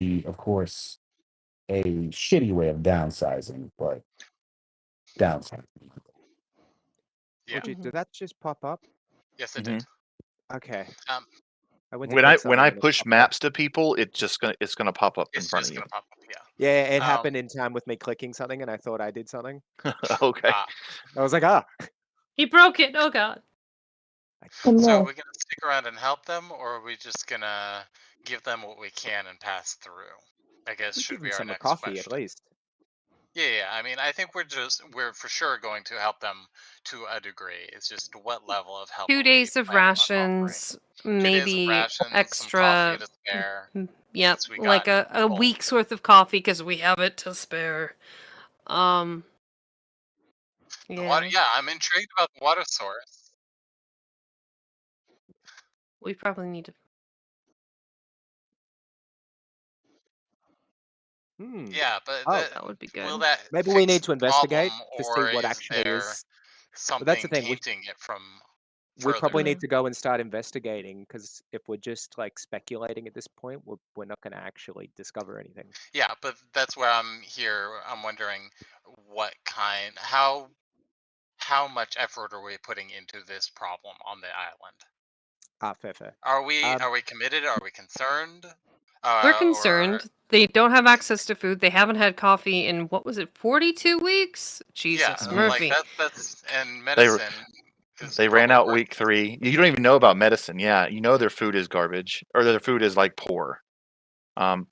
of course, a shitty way of downsizing, but downsizing. Yeah. OG, did that just pop up? Yes, it Mhm. did. Okay. Um, I went to When click I something and it push popped up. maps to people, it's gonna pop up in it's front just of you. gonna pop up. Yeah. Yeah, it Um, happened in time with me clicking something, and I thought I did something. Okay. Ah. I was like, ah. He broke it. Oh god. Oh, So are no. we gonna stick around and help them, or are we just gonna give them what we can and pass through? I guess We should give be them our some next coffee at question. least. Yeah. I mean, I think we're for sure going to help them to a degree. It's just what level of help 2 are we days of planning on offering? rations, 2 days of maybe rations, some coffee extra. to spare. Yep, Since we like got a both. week's worth of coffee because we have it to spare. The water, Yeah, yeah, I'm intrigued about the water source. we probably need to. Hmm. Yeah, but Oh, That would be will good. that maybe we fix need to the problem, investigate to see or what is actually there is. But that's the something thing. tainting it from We further? probably need to go and start investigating because if we're just like speculating at this point, we're not going to actually discover anything. Yeah, but that's where I'm here. I'm wondering what kind, how much effort are we putting into this problem on the island? Fair. Are we committed? Are we concerned? We're Or concerned. They don't have access to food. They haven't had coffee in what was it, 42 weeks? yeah, Jesus, Mhm. Murphy. like that's and medicine. is They ran probably out worth week it. 3. You don't even know about medicine. Yeah, you know their food is garbage, or their food is like poor. And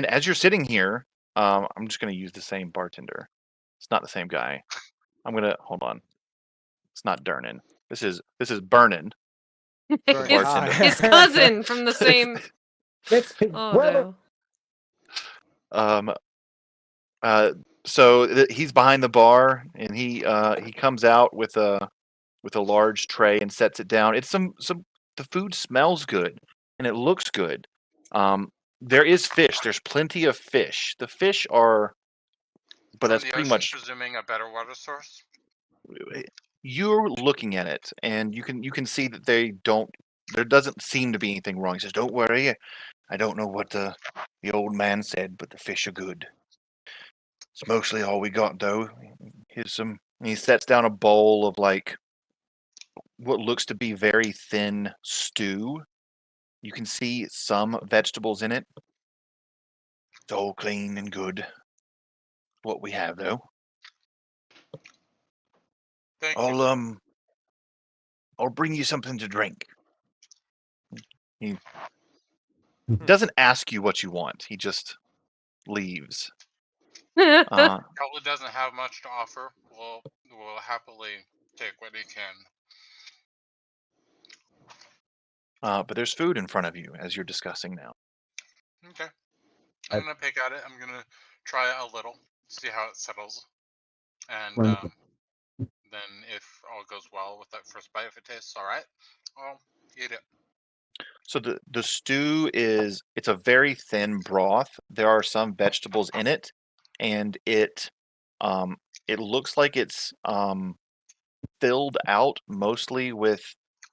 as you're sitting here, I'm just gonna use the same bartender. It's not the same guy. I'm gonna hold on. It's not Durnan. This is Burnin. Burn- bartender. His cousin from the same. It's his Oh brother. no. So he's behind the bar, and he comes out with a large tray and sets it down. It's some the food smells good and it looks good. There is fish. There's plenty of fish. The fish are, but From that's the pretty ocean, much. presuming a better water source. You're looking at it, and you can see that they don't. There doesn't seem to be anything wrong. He says, "Don't worry. I don't know what the old man said, but the fish are good. It's mostly all we got, though. Here's some." And he sets down a bowl of like what looks to be very thin stew. You can see some vegetables in it. It's all clean and good. What we have, though. Thank you. I'll bring you something to drink. He Hmm. doesn't ask you what you want. He just leaves. Probably doesn't have much to offer. We'll happily take what he can. But there's food in front of you as you're discussing now. Okay. I'm gonna pick at it. I'm gonna try it a little, see how it settles, and then if all goes well with that first bite, if it tastes all right, I'll eat it. So the stew it's a very thin broth. There are some vegetables in it, and it looks like it's filled out mostly with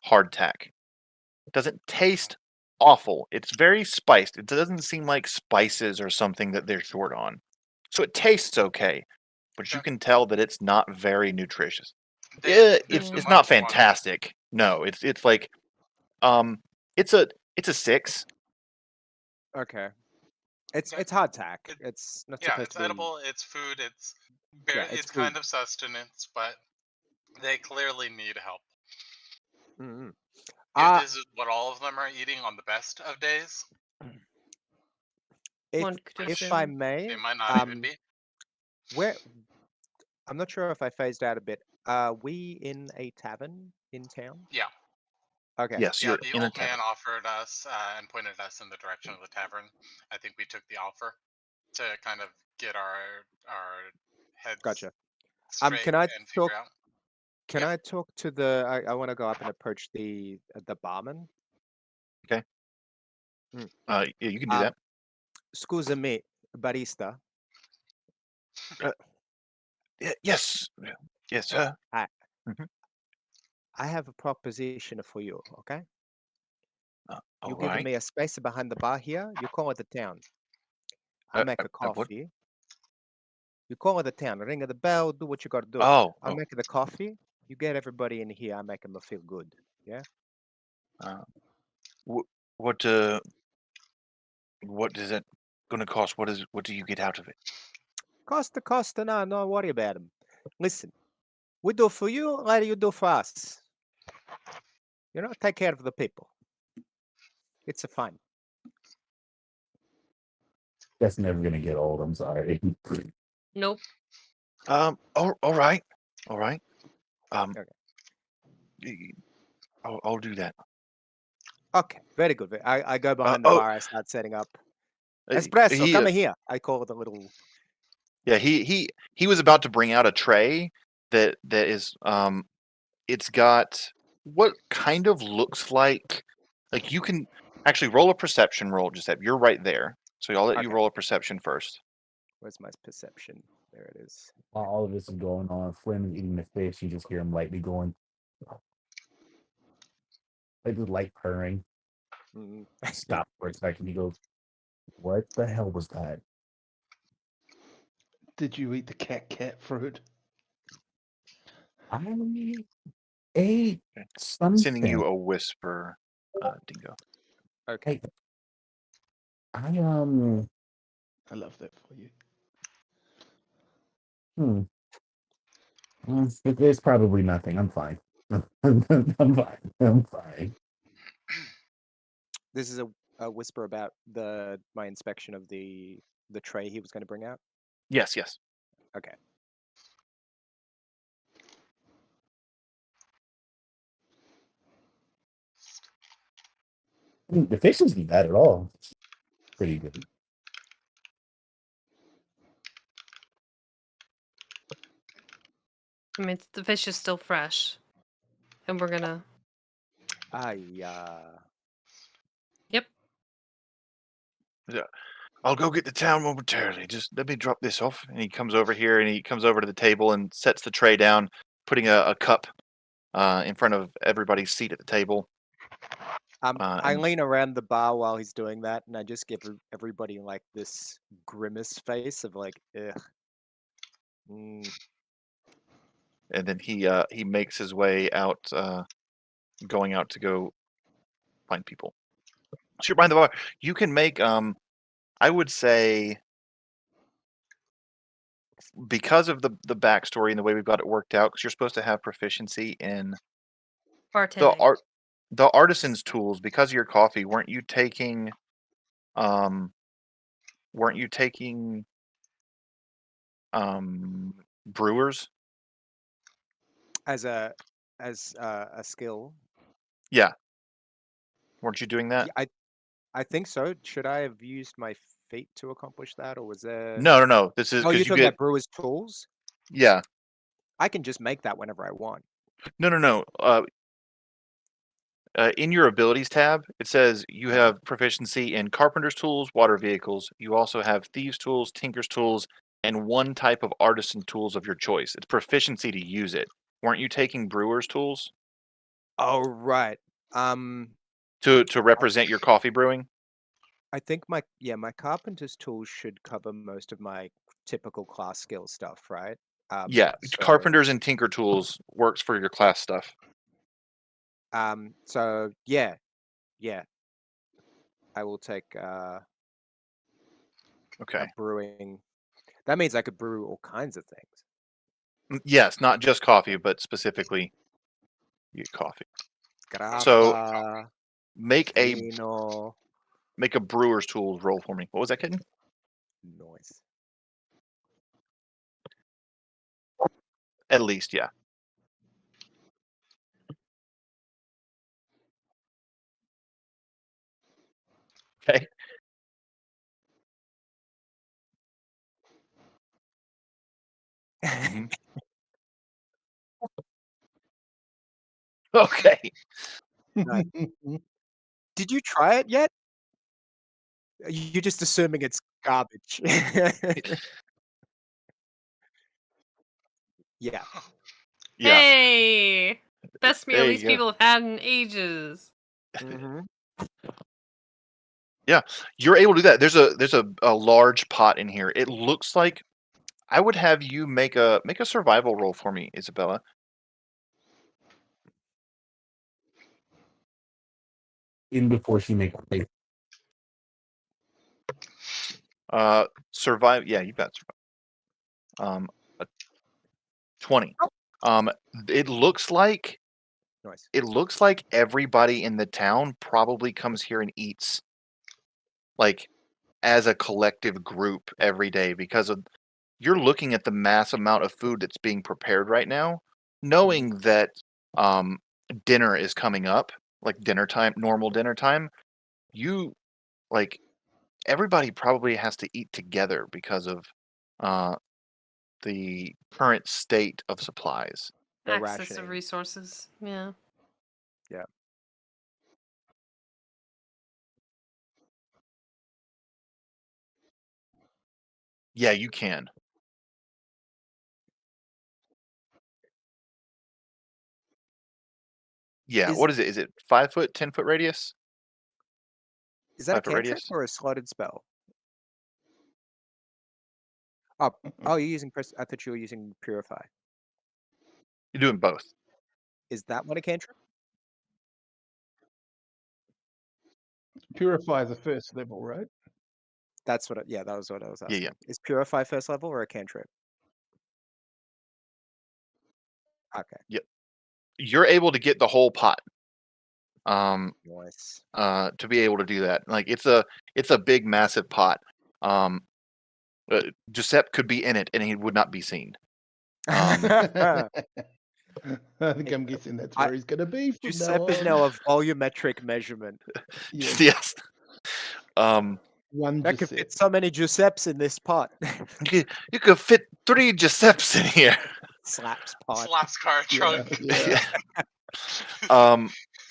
hardtack. It doesn't taste awful. It's very spiced. It doesn't seem like spices or something that they're short on. So it tastes okay, but you Okay. can tell that it's not very nutritious. Did It's too it's much not quantity. fantastic. No, it's like it's a 6. Okay. It's Okay. hardtack. It's not Yeah, supposed it's to be. edible. It's food. It's Yeah, it's it's kind food. of sustenance, but they clearly need help. Mm-hmm. If this is what all of them are eating on the best of days, One could if assume. I may, they might not even be. where I'm not sure if I phased out a bit. Are we in a tavern in town? Yeah. Okay. Yes, Yeah, you're the in a old man tavern. offered us and pointed us in the direction of the tavern. I think we took the offer to kind of get our heads Gotcha. straight Can I and talk? figure out. Can Yeah. I talk to the? I want to go up and approach the barman. Okay. Hmm. Yeah, you can do that. Scusa me, barista. Yes, yes, sir. I Mhm. I have a proposition for you. Okay. All You give right. me a space behind the bar here. You call it the town. I make a what? coffee. You call it the town, ring of the bell, do what you got to do. Oh, I make the coffee. You get everybody in here. I make them feel good. Yeah. what what is it going to cost? What do you get out of it? Cost, no, don't worry about them. Listen, we do for you, later you do for us. You know, take care of the people. It's a fun. That's never gonna get old. I'm sorry. Nope. All right. Okay. I'll do that. Okay, very good. I go behind the oh, bar. I start setting up. Uh, Espresso, he, come in here. I call it a little. Yeah, he was about to bring out a tray that is it's got what kind of looks like you can actually roll a perception roll, Giuseppe. You're right there. So I'll let you Okay. roll a perception first. Where's my perception? There it is. While all of this is going on, Flynn is eating the fish. You just hear him lightly going, like this light purring. Mm. Stop for a second. He goes, "What the hell was that?" Did you eat the cat fruit? I ate something. Sending you a whisper, Dingo. Okay. Hey, I I love that for you. It's probably nothing. I'm fine. I'm fine. I'm fine. This is a whisper about my inspection of the tray he was going to bring out. Yes. Okay. The fish isn't bad at all. It's pretty good. I mean, the fish is still fresh, and we're gonna. Yep. I'll go get the town momentarily. Just let me drop this off. And he comes over here and he comes over to the table and sets the tray down, putting a cup in front of everybody's seat at the table. I lean around the bar while he's doing that, and I just give everybody like this grimace face of like, ugh. And then he makes his way out, going out to go find people. So you're behind the bar. You can make I would say, because of the backstory and the way we've got it worked out, because you're supposed to have proficiency in Bartending. the artisan's tools. Because of your coffee, weren't you taking brewers as a skill? Yeah, weren't you doing that? Yeah, I think so. Should I have used my feet to accomplish that, or was there? No, this is Oh, you're because you talking get about brewer's tools? yeah. I can just make that whenever I want. No. In your abilities tab, it says you have proficiency in carpenter's tools, water vehicles. You also have thieves' tools, tinker's tools, and one type of artisan tools of your choice. It's proficiency to use it. Weren't you taking brewer's tools Oh, right. to represent your coffee brewing? I think my carpenter's tools should cover most of my typical class skill stuff, right? Yeah, So, carpenter's and tinker tools works for your class stuff. So yeah, I will take Okay. brewing. That means I could brew all kinds of things. Yes, not just coffee, but specifically coffee. Grappa, So make a vino. brewer's tools roll for me. What was that, kitten? Noise. At least, yeah. Okay. Mhm. Okay. Right. Did you try it yet? You're just assuming it's garbage. Yeah. Yeah. Hey, best meal There these you go. people have had in ages. Mhm. You're able to do that. There's a large pot in here. It looks like I would have you make a survival roll for me, Isabella. In before she makes a Survive. Yeah, you've got a 20. It looks like Nice. everybody in the town probably comes here and eats, like, as a collective group every day because of you're looking at the mass amount of food that's being prepared right now, knowing that dinner is coming up, like dinner time, normal dinner time. You like everybody probably has to eat together because of the current state of supplies. They're Access to rationing. resources. Yeah. Yeah. Yeah, you can. Yeah, what is it? Is it 5 foot, 10 foot radius? Is that a 5 foot cantrip radius? or a slotted spell? Oh, you're using I thought you were using Purify. You're doing both. Is that one a cantrip? Purify the first level, right? That's what. That was what I was asking. Yeah. Is Purify first level or a cantrip? Okay. Yep. You're able to get the whole pot. Nice. To be able to do that. Like it's a big massive pot. Giuseppe could be in it and he would not be seen. I think I'm guessing that's where he's going to be from now Giuseppe is on. now a volumetric measurement. Yes. Yes. One That could Giuseppe. fit so many Giuseppes in this pot. You could fit 3 Giuseppes in here. Slaps pot. Slaps car trunk. Yeah.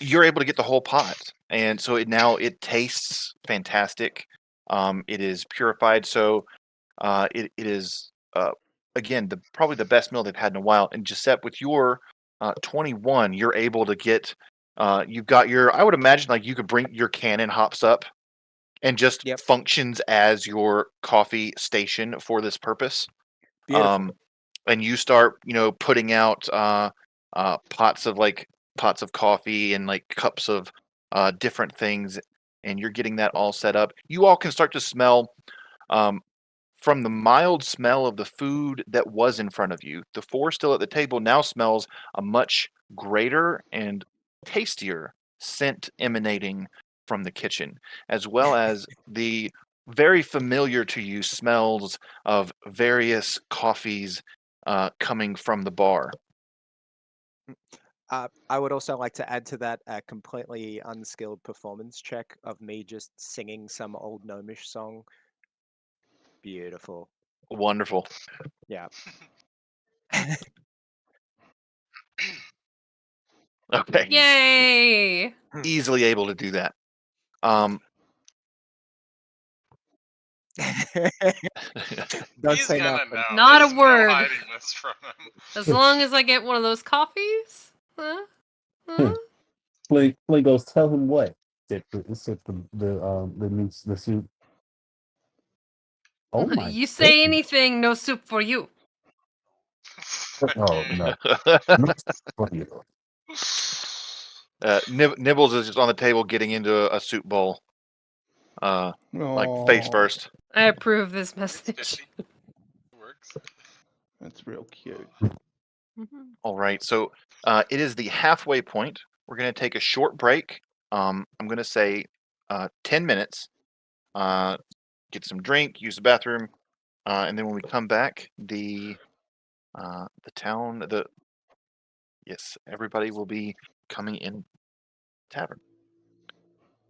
You're able to get the whole pot, and so it tastes fantastic. It is purified, so it is again probably the best meal they've had in a while. And Giuseppe, with your 21, you're able to get you've got your, I would imagine, like, you could bring your cannon hops up and just functions as your coffee station for this purpose. Beautiful. And you start, putting out pots of coffee and like cups of different things, and you're getting that all set up. You all can start to smell from the mild smell of the food that was in front of you. The 4 still at the table now smells a much greater and tastier scent emanating from the kitchen, as well as the very familiar to you smells of various coffees coming from the bar. I would also like to add to that a completely unskilled performance check of me just singing some old gnomish song. Beautiful. Wonderful. Yeah. Okay. Yay! Easily able to do that. Don't He's say gonna nothing. know. Not There's a word. No hiding this from him. As long as I get one of those coffees. Huh? Huh? Flay goes, tell him what? Said the soup. Oh my! You say goodness. anything, no soup for you. Oh no! Nibbles is just on the table getting into a soup bowl. Like face Aw, first. I approve this It's message. fishy. Works. That's real cute. Mhm. All right, so it is the halfway point. We're going to take a short break. I'm going to say 10 minutes. Get some drink, use the bathroom, and then when we come back, the town, everybody will be coming in tavern.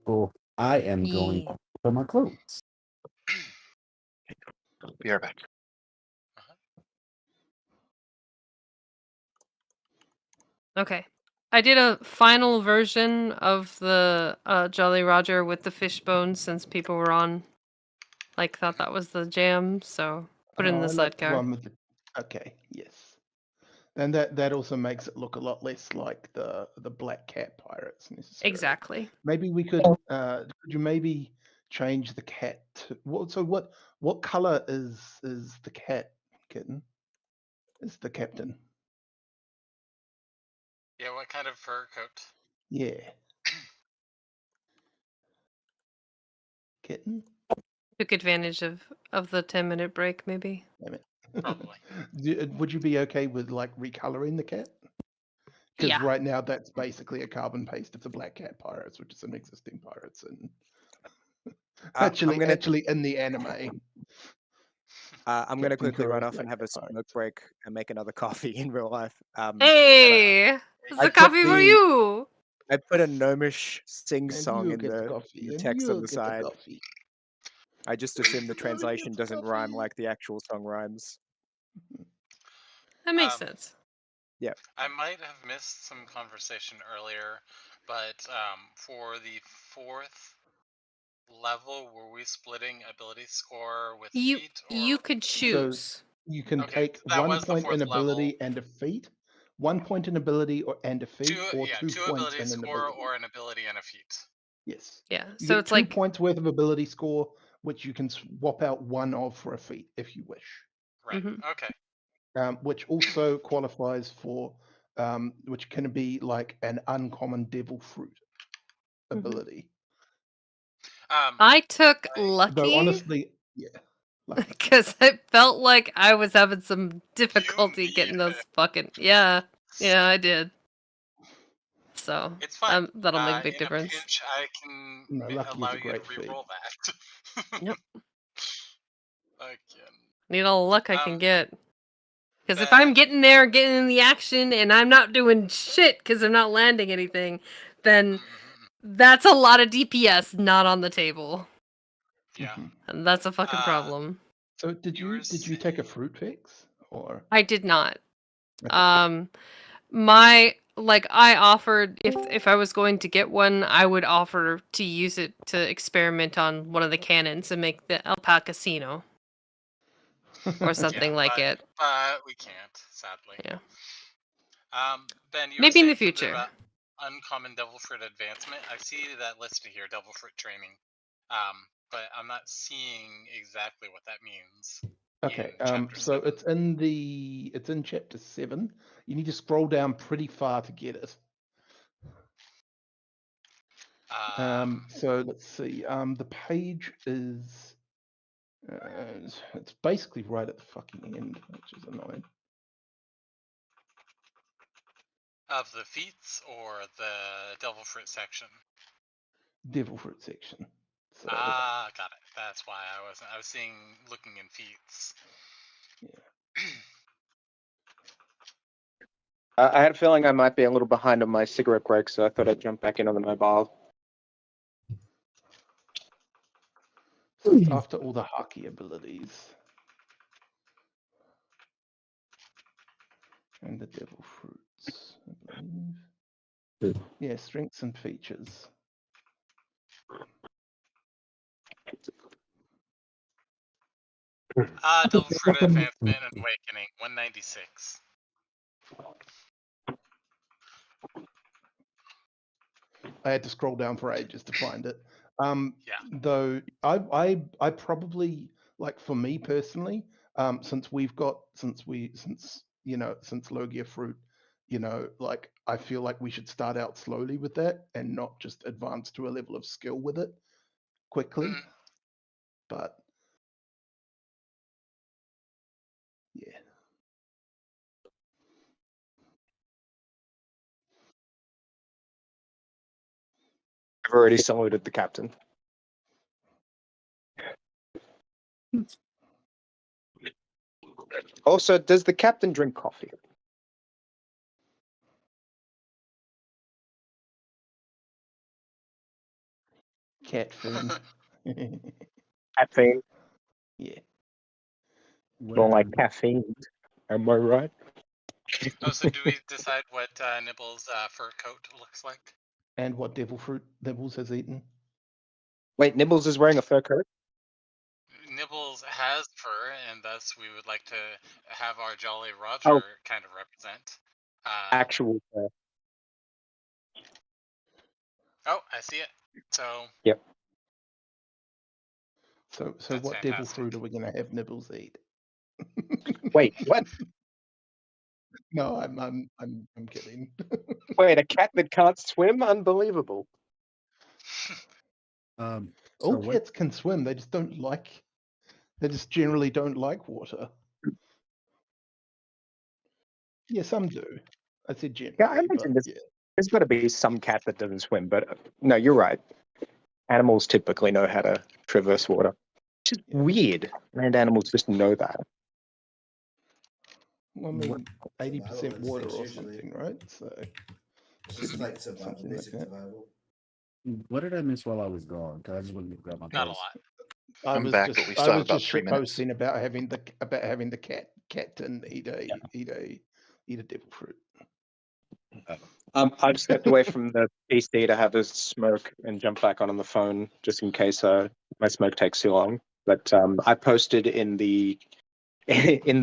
Well, I am going Yeah. for my clothes. Be right back. Okay. I did a final version of the Jolly Roger with the fish bones since people were on, thought that was the jam, so put it in Oh, the I like the sidecar. one with the... Okay, yes. And that also makes it look a lot less like the Black Cat pirates necessarily. Exactly. Maybe we could you maybe change the cat to what? So what color is the cat, Kitten? Is the captain? Yeah, what kind of fur coat? Yeah. Kitten? Took advantage of the 10-minute break, maybe. Damn it. Probably. Would you be okay with like recoloring the cat? Because Yeah. right now that's basically a carbon paste of the Black Cat Pirates, which is some existing pirates, and actually in the anime. I'm going to Captain quickly run Kuro's off and Black have a Cat smoke Pirates. break and make another coffee in real life. Hey, it's I a put coffee for the- you. I put a gnomish sing And song you in get the the coffee, and text on you the get the side. coffee. I just assume the Everybody translation gets doesn't rhyme coffee. like the actual song rhymes. That makes sense. I might have missed some conversation earlier, but for the 4th level, were we splitting ability score with feet? Or... You could choose. You can Okay, take that 1 was the point 4th in ability level. and a feat, 1 point in ability and a feat, or 2 2 points ability in an score ability. or an ability and a feat. Yes. Yeah. You So get it's 2 like points worth of ability score, which you can swap out 1 of for a feat if you wish. Right. Mhm. Okay. Which also qualifies for, which can be like an uncommon devil fruit ability. I took Though lucky honestly, yeah. Lucky. because I felt like I was having some difficulty need getting those it. fucking yeah I did. So It's fine. that'll make a big in difference. a pinch, I can No, lucky allow is a you to great feat. re-roll that. Yep. Again. Need all the luck I can get. Because if Then- I'm getting there, getting in the action, and I'm not doing shit because I'm not landing anything, then that's a lot of DPS not on the table. Yeah. Mhm. And that's a fucking problem. So did You were you take a fruit fix or? I did not. Okay. I offered if I was going to get one, I would offer to use it to experiment on one of the cannons and make the alpacasino or something like it. But we can't, sadly. Yeah. Ben, you were Maybe in saying the something future. about uncommon devil fruit advancement. I see that listed here, devil fruit training. But I'm not seeing exactly what that means. Okay, in chapter so 7. it's in chapter 7. You need to scroll down pretty far to get it. So let's see. The page is it's basically right at the fucking end, which is annoying. Of the feats or the devil fruit section? Devil fruit section. So Got it. That's why I was looking in feats. yeah. I had a feeling I might be a little behind on my cigarette break, so I thought I'd jump back in on the mobile. So it's after all the hockey abilities. And the devil fruits, I believe. Yeah, strengths and features. Devil fruit advancement and awakening, 196. I had to scroll down for ages to find it. Yeah. Though I probably, like, for me personally, since Logia fruit, like, I feel like we should start out slowly with that and not just advance to a level of skill with it quickly. But yeah. I've already saluted the captain. Also, does the captain drink coffee? Caffeine. Caffeine. Yeah. Don't like caffeine. Am I right? Oh, so do we decide what Nibble's fur coat looks like? And what devil fruit Nibbles has eaten? Wait, Nibbles is wearing a fur coat? Nibbles has fur, and thus we would like to have our Jolly Roger kind of represent. Actual fur. Oh, I see it. So. Yep. So That's what devil fantastic. fruit are we gonna have Nibbles eat? Wait, what? No, I'm kidding. Wait, a cat that can't swim? Unbelievable. So All what? cats can swim. They just don't like. They just generally don't like water. Yeah, some do. I said Yeah, I generally, imagine but there's, yeah. there's got to be some cat that doesn't swim, but no, you're right. Animals typically know how to traverse water. Which is weird. Land animals just know that. Well, I What- mean, 80% Survival water or instincts, usually. something, right? So It's should just be like survival, something like basic that. survival. What did I miss while I was gone? Cause I just went to grab my Not a clothes. lot. I'm back, but we still have about 3 minutes. Posting about having the captain eat a devil fruit. I've stepped away from the PC to have a smoke and jump back on the phone just in case my smoke takes too long. But I posted in the in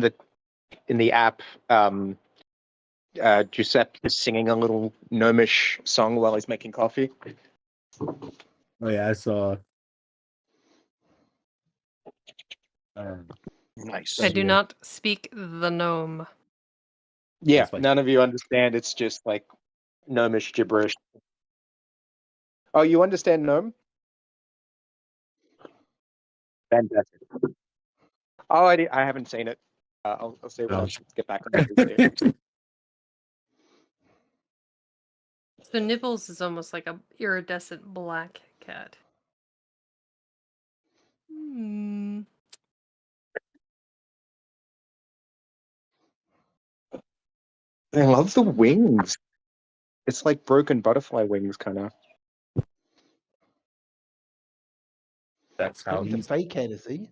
the app. Giuseppe is singing a little gnomish song while he's making coffee. Oh yeah, I saw. Nice. I do Yeah. not speak the gnome. Yeah, It's like- none of you understand. It's just like gnomish gibberish. Oh, you understand gnome? Fantastic. Oh, I haven't seen it. I'll see when I Oh. get back on the PC. So Nibbles is almost like a iridescent black cat. Hmm. I love the wings. It's like broken butterfly wings, kind of. That's how He's a he's. fake cat, is he?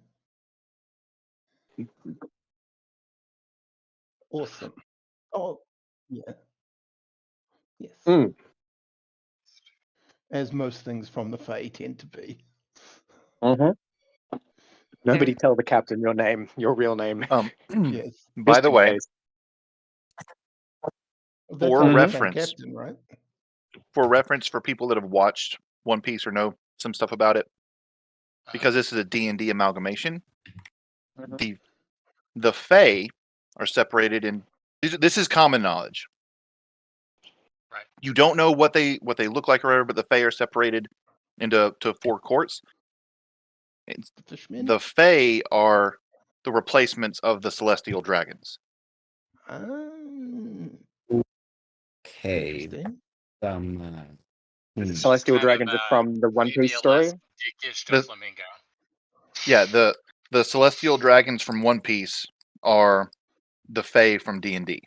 Awesome. Oh, yeah. Yes. Mm. As most things from the Fae tend to be. Mm-hmm. Nobody Fair. tell the captain your name, your real name. Yes. By Just the in way, case. That's For how you become reference. captain, right? for reference for people that have watched One Piece or know some stuff about it, because this is a D&D amalgamation, Mhm. the Fae are separated in. This is common knowledge. Right. You don't know what they look like or whatever, but the Fae are separated into 4 courts. The fishmen. The Fae are the replacements of the celestial dragons. Ah, Okay. interesting. Celestial Kind of, dragons are from the One maybe Piece a story. less dickish The- Doflamingo. Yeah, the celestial dragons from One Piece are the Fae from D&D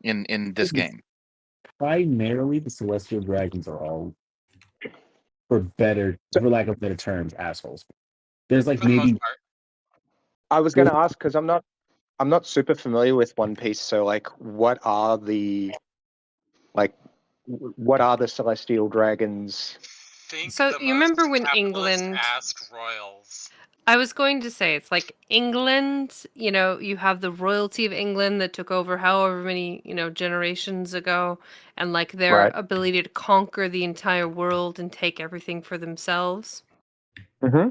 in this game. Primarily, the celestial dragons are all, for lack of better terms, assholes. There's like For the most maybe part. I was going to ask because I'm not super familiar with One Piece. So like, what are the celestial dragons? Think So the you most remember when capitalist England? asked royals. I was going to say it's like England, you have the royalty of England that took over however many, generations ago, and like their Right. ability to conquer the entire world and take everything for themselves. Mm-hmm.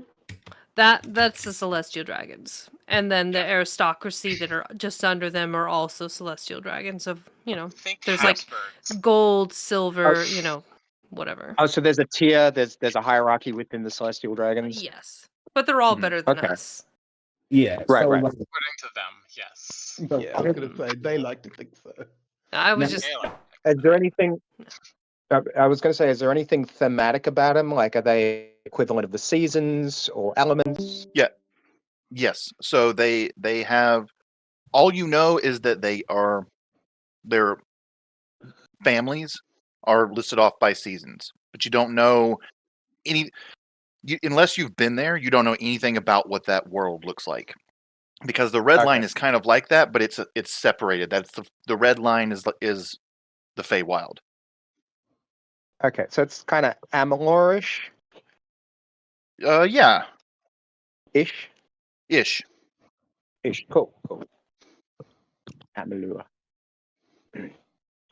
That's the celestial dragons. And then the aristocracy that are just under them are also celestial dragons of, Think there's like Habsburgs. gold, silver, whatever. Oh, so there's a tier. There's a hierarchy within the celestial dragons. Yes. But they're all Mhm. better than Okay. us. yeah. Right, So right. like, According to them, yes. Yeah, I was gonna say they like to think so. I was Now- just Yeah, like, Is there anything? I was going to say, is there anything thematic about them? Like, are they equivalent of the seasons or elements? Yes. So they have, all you know is that their families are listed off by seasons, but you don't know unless you've been there, you don't know anything about what that world looks like. Because the red line Okay. is kind of like that, but it's separated. That's the red line is the Feywild. Okay, so it's kind of Amalorish Yeah, ish. ish. Ish. Cool. Amalur.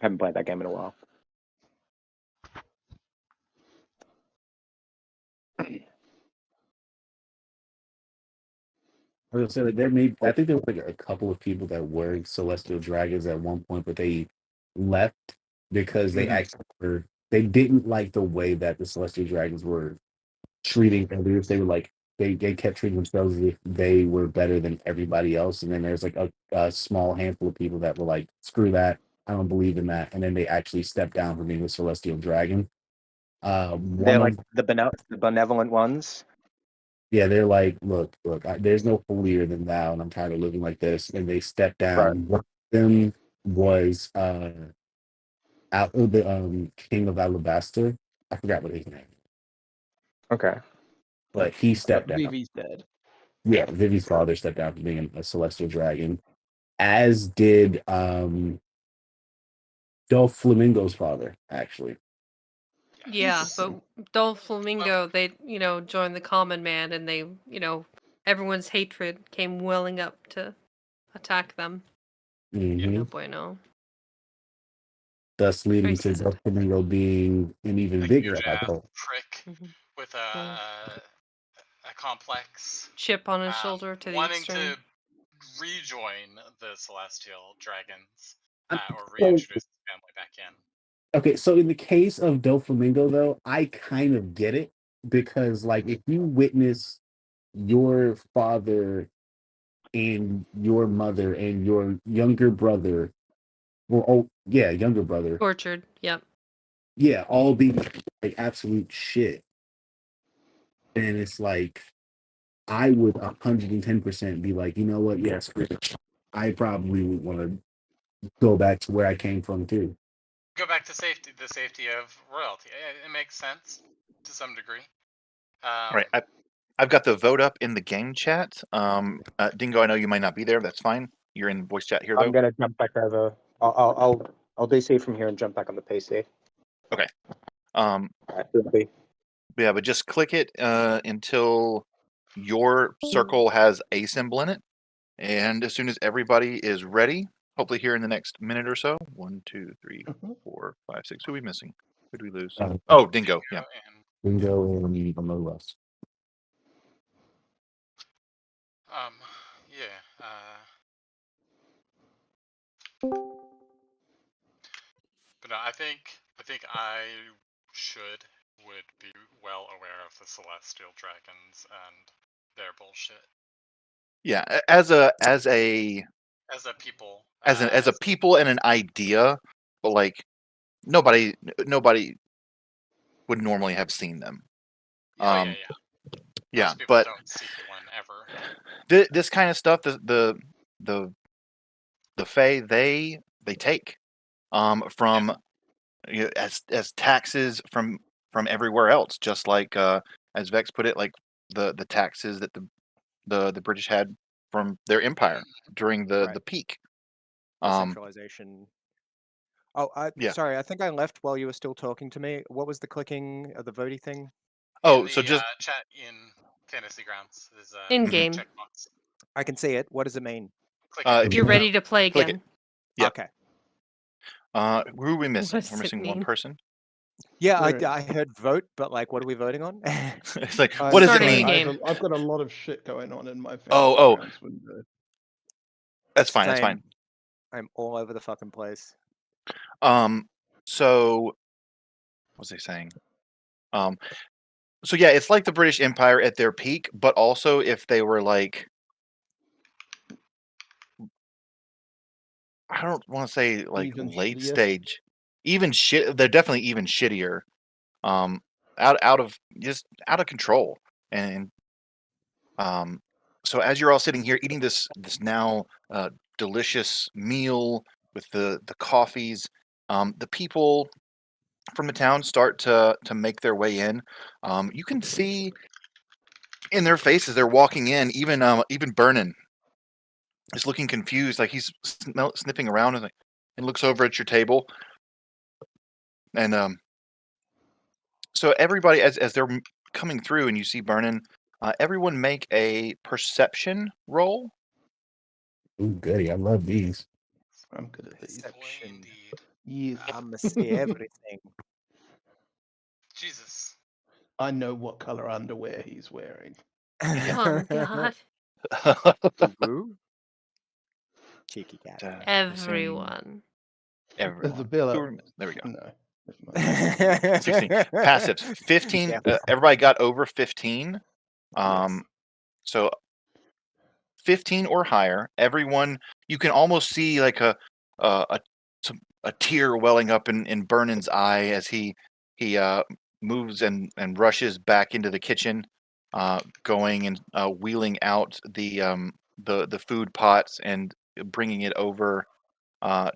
Haven't played that game in a while. I was gonna say that there may. I think there were like a couple of people that were celestial dragons at one point, but they left because they actually were. They didn't like the way that the celestial dragons were treating others. They were like they kept treating themselves as if they were better than everybody else. And then there's like a small handful of people that were like, screw that, I don't believe in that. And then they actually stepped down from being a celestial dragon. They're One like of the benevolent ones. Yeah, they're like, look, there's no holier than thou, and I'm tired of living like this. And they stepped down. One of them was the king of Alabaster. I forgot what his name, Okay. but he stepped down. Vivi's dad. Yeah, Vivi's father stepped down from being a celestial dragon, as did Doflamingo's father, actually. Yeah, He's- but Doflamingo, they, joined the common man, and they, everyone's hatred came welling up to attack them. Mhm. No bueno. Thus leading Very to sad. Doflamingo being an even a bigger huge asshole. prick Mhm. with Cool. a complex, Chip on his shoulder to the wanting extreme. to rejoin the celestial dragons or So- reintroduce the family back in. Okay, so in the case of Doflamingo, though, I kind of get it because, like, if you witness your father and your mother and your younger brother, younger brother, Tortured. Yep. yeah, all being like absolute shit, and it's like I would 110% be like, you know what? Yes, I probably would want to go back to where I came from too. Go back to the safety of royalty. It makes sense to some degree. All right, I've got the vote up in the game chat. Dingo, I know you might not be there. That's fine. You're in voice chat here, though. I'm gonna jump back over. I'll DC from here and jump back on the PC. Okay. Alright, it'll be- Yeah, but just click it until your circle has a symbol in it, and as soon as everybody is ready, hopefully here in the next minute or so. 1, 2, 3, 4, 5, 6. Who are we missing? Who did we lose? Oh, Dingo. Yeah. And, Bingo and Amogus. yeah. But no, I think I would be well aware of the celestial dragons and their bullshit Yeah, as a as a people. as a people and an idea, but like nobody would normally have seen them. Oh yeah. Yeah, Most people but don't see one ever. this kind of stuff, the Fae, they take from as taxes from everywhere else, just like as Vex put it, like the taxes that the British had from their empire during the Right. peak. Centralization. Oh, Yeah. sorry. I think I left while you were still talking to me. What was the clicking of the voting thing? Oh, in so the, just chat in Fantasy Grounds is In game. checkbox. I can see it. What does it mean? Click if it. You're ready to play click again. Yeah. Okay. Who are we missing? does We're it missing one mean? person. Yeah, Right. I heard vote, but like, what are we voting on? It's like, I'm what does it Starting mean? the game. I've got a lot of shit going on in my Fantasy Oh. Grounds window. That's fine. That's fine. I'm all over the fucking place. So what was I saying? So yeah, it's like the British Empire at their peak, but also if they were like, I don't want to say like Even late shittier? stage, even shit. They're definitely even shittier. Out of control. And so as you're all sitting here eating this now delicious meal with the coffees, the people from the town start to make their way in. You can see in their faces they're walking in. Even Vernon is looking confused, like he's sniffing around and looks over at your table. And so everybody, as they're coming through, and you see Vernon, everyone make a perception roll. Ooh, goody! I love these. I'm good at these. Perception. Indeed. Yes. I must see everything. Jesus. I know what color underwear he's wearing. Oh God. Boo. Cheeky cat. Everyone. Everyone. Isabella. There we go. No. Never mind. 16. Passives. 15. Yeah. Everybody got over 15. Yes. So 15 or higher. Everyone, you can almost see like a tear welling up in Vernon's eye as he moves and rushes back into the kitchen, going and wheeling out the food pots and bringing it over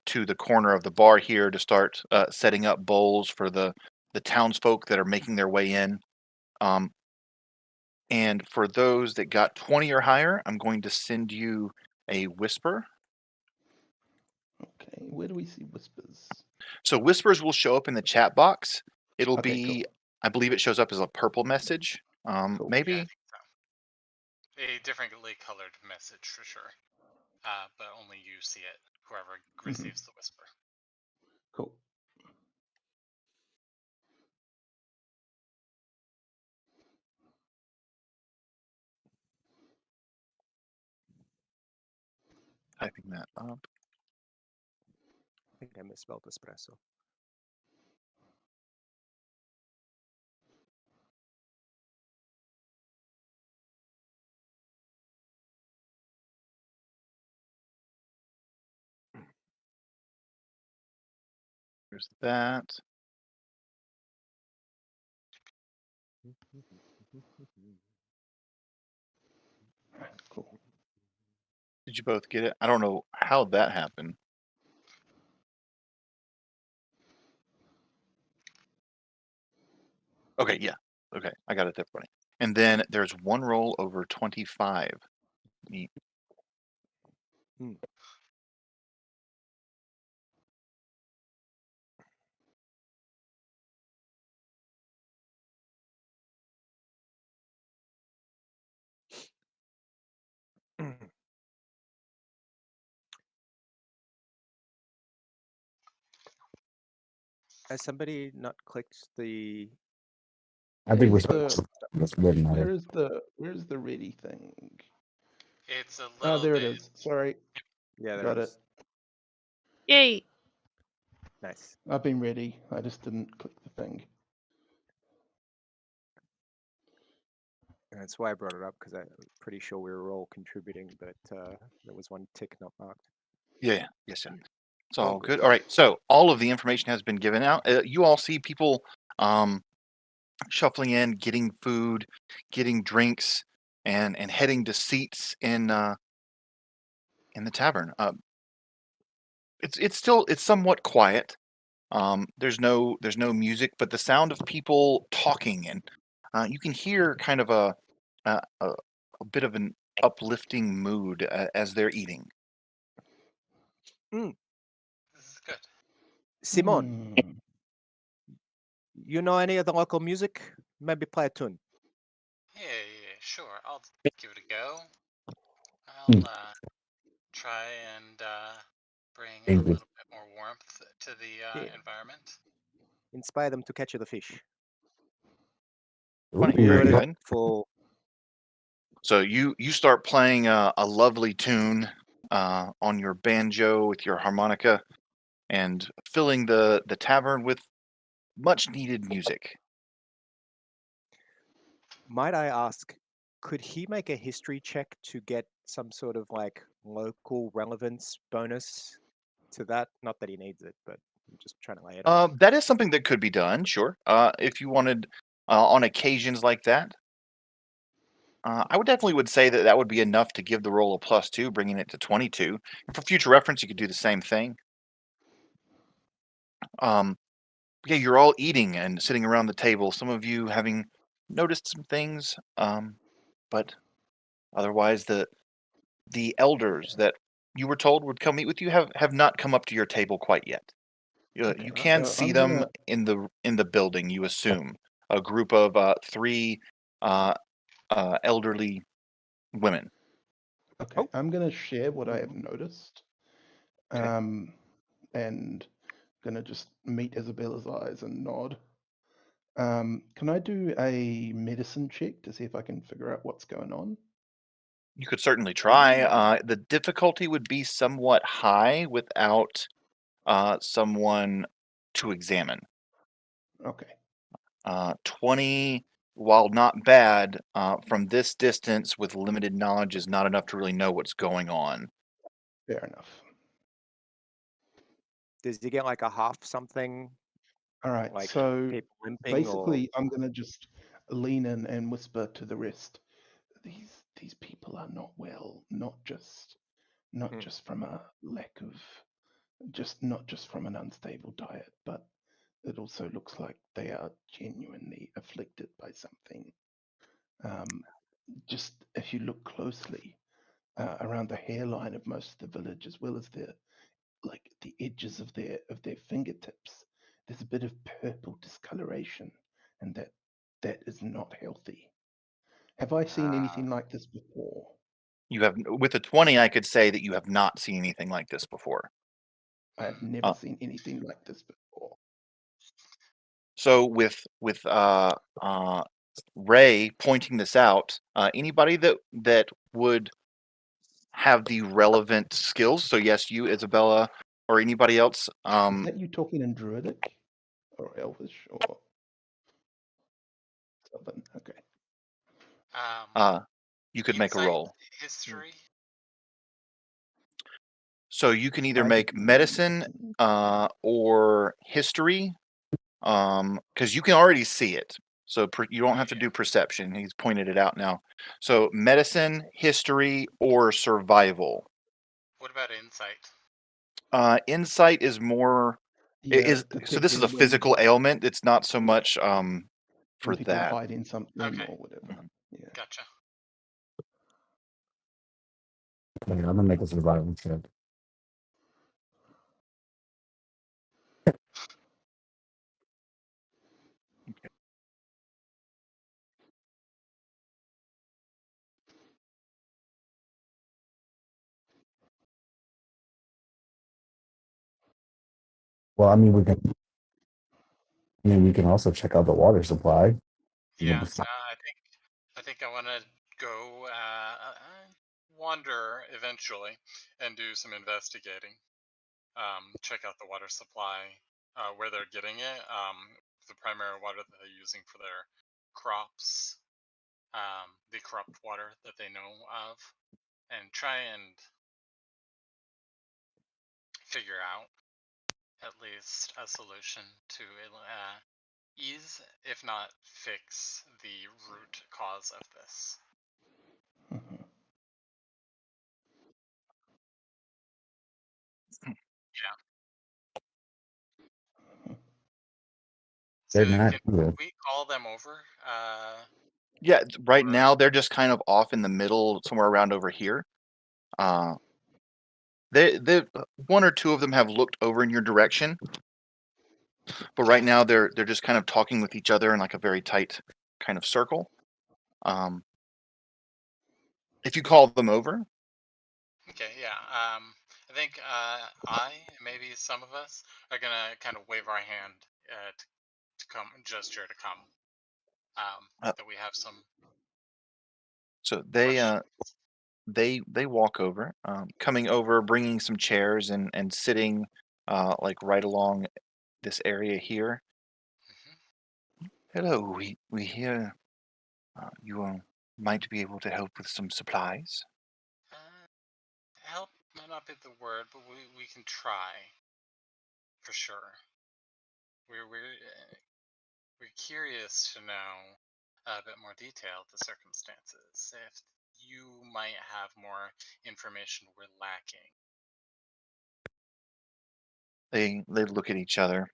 to the corner of the bar here to start setting up bowls for the townsfolk that are making their way in. And for those that got 20 or higher, I'm going to send you a whisper. Okay, where do we see whispers? So whispers will show up in the chat box. It'll Okay, be, cool. I believe it shows up as a purple message. Cool. Maybe. Yeah, I think so. A differently colored message for sure. But only you see it, whoever receives the whisper. Cool. Typing that up. I think I misspelled espresso. There's that. Cool. Did you both get it? I don't know how that happened. Okay, yeah. Okay, I got it there for you. And then there's one roll over 25. Neat. Has somebody not clicked the? I think we're Where's supposed the to. That's what matters. where's the ready thing? It's a Oh, little there bit. it is. Sorry. Yeah, there Got it it. is. Yay! Nice. I've been ready. I just didn't click the thing. And that's why I brought it up, because I'm pretty sure we were all contributing, but there was one tick not marked. Yeah. Yes, sir. It's All all good. good. All right. So all of the information has been given out. You all see people shuffling in, getting food, getting drinks, and heading to seats in the tavern. It's somewhat quiet. There's no music, but the sound of people talking, and you can hear kind of a bit of an uplifting mood as they're eating. This is good. Simon, you know any of the local music? Maybe play a tune. Yeah, sure. I'll give it a go. I'll try and bring a little bit more warmth to the environment. Inspire them to catch the fish. Funny, very good. Beautiful. So you start playing a lovely tune on your banjo with your harmonica, and filling the tavern with much needed music. Might I ask, could he make a history check to get some sort of like local relevance bonus to that? Not that he needs it, but I'm just trying to lay it on. That is something that could be done, sure. If you wanted on occasions like that. I would say that would be enough to give the roll a +2, bringing it to 22. And for future reference, you could do the same thing. Yeah, you're all eating and sitting around the table. Some of you having noticed some things, but otherwise, the elders that you were told would come meet with you have not come up to your table quite yet. Okay, You can so see I'm them gonna- in the building. You assume a group of 3 elderly women. Okay, I'm gonna share what I have noticed. Okay. And gonna just meet Isabella's eyes and nod. Can I do a medicine check to see if I can figure out what's going on? You could certainly try. The difficulty would be somewhat high without someone to examine. Okay. 20, while not bad, from this distance with limited knowledge is not enough to really know what's going on. Fair enough. Does he get like a half something? All right. Like So people limping or basically, I'm gonna just lean in and whisper to the rest. These people are not well. Not just from a lack of not just from an unstable diet, but it also looks like they are genuinely afflicted by something. Just if you look closely around the hairline of most of the village, as well as the edges of their fingertips, there's a bit of purple discoloration, and that is not healthy. Have I seen anything like this before? You have, with a 20, I could say that you have not seen anything like this before. I have never seen anything like this before. So with Ray pointing this out, anybody that would have the relevant skills. So yes, you, Isabella, or anybody else. Is that you talking in Druidic or Elvish or Sylvan? Okay. You could make a Insight, roll. history. So you can either I make would medicine or history, because you can already see it. So you don't have to do perception. He's pointed it out now. So medicine, history, or survival. What about insight? Insight is more. Is so. This is a detecting physical ailment. It's not so much when for people are that. hiding something Okay. or whatever. Yeah. Gotcha. Okay, I'm gonna make a survival check. Well, I mean, we can also check out the water supply. Yeah. So I think I want to go wander eventually and do some investigating. Check out the water supply, where they're getting it, the primary water that they're using for their crops, the corrupt water that they know of, and try and figure out at least a solution to ease, if not fix, the root cause of this. Mhm. Yeah. They're So not can here. we call them over? Yeah, right now they're just kind of off in the middle, somewhere around over here. They one or two of them have looked over in your direction, but right now they're just kind of talking with each other in like a very tight kind of circle. If you call them over, Okay, yeah. I think maybe some of us are gonna kind of wave our hand to come, gesture to come. That we have some so questions. they walk over, coming over, bringing some chairs and sitting like right along this area here. Hello, we hear you might be able to help with some supplies. Help might not be the word, but we can try for sure. We're curious to know a bit more detail of the circumstances. If you might have more information we're lacking. They look at each other.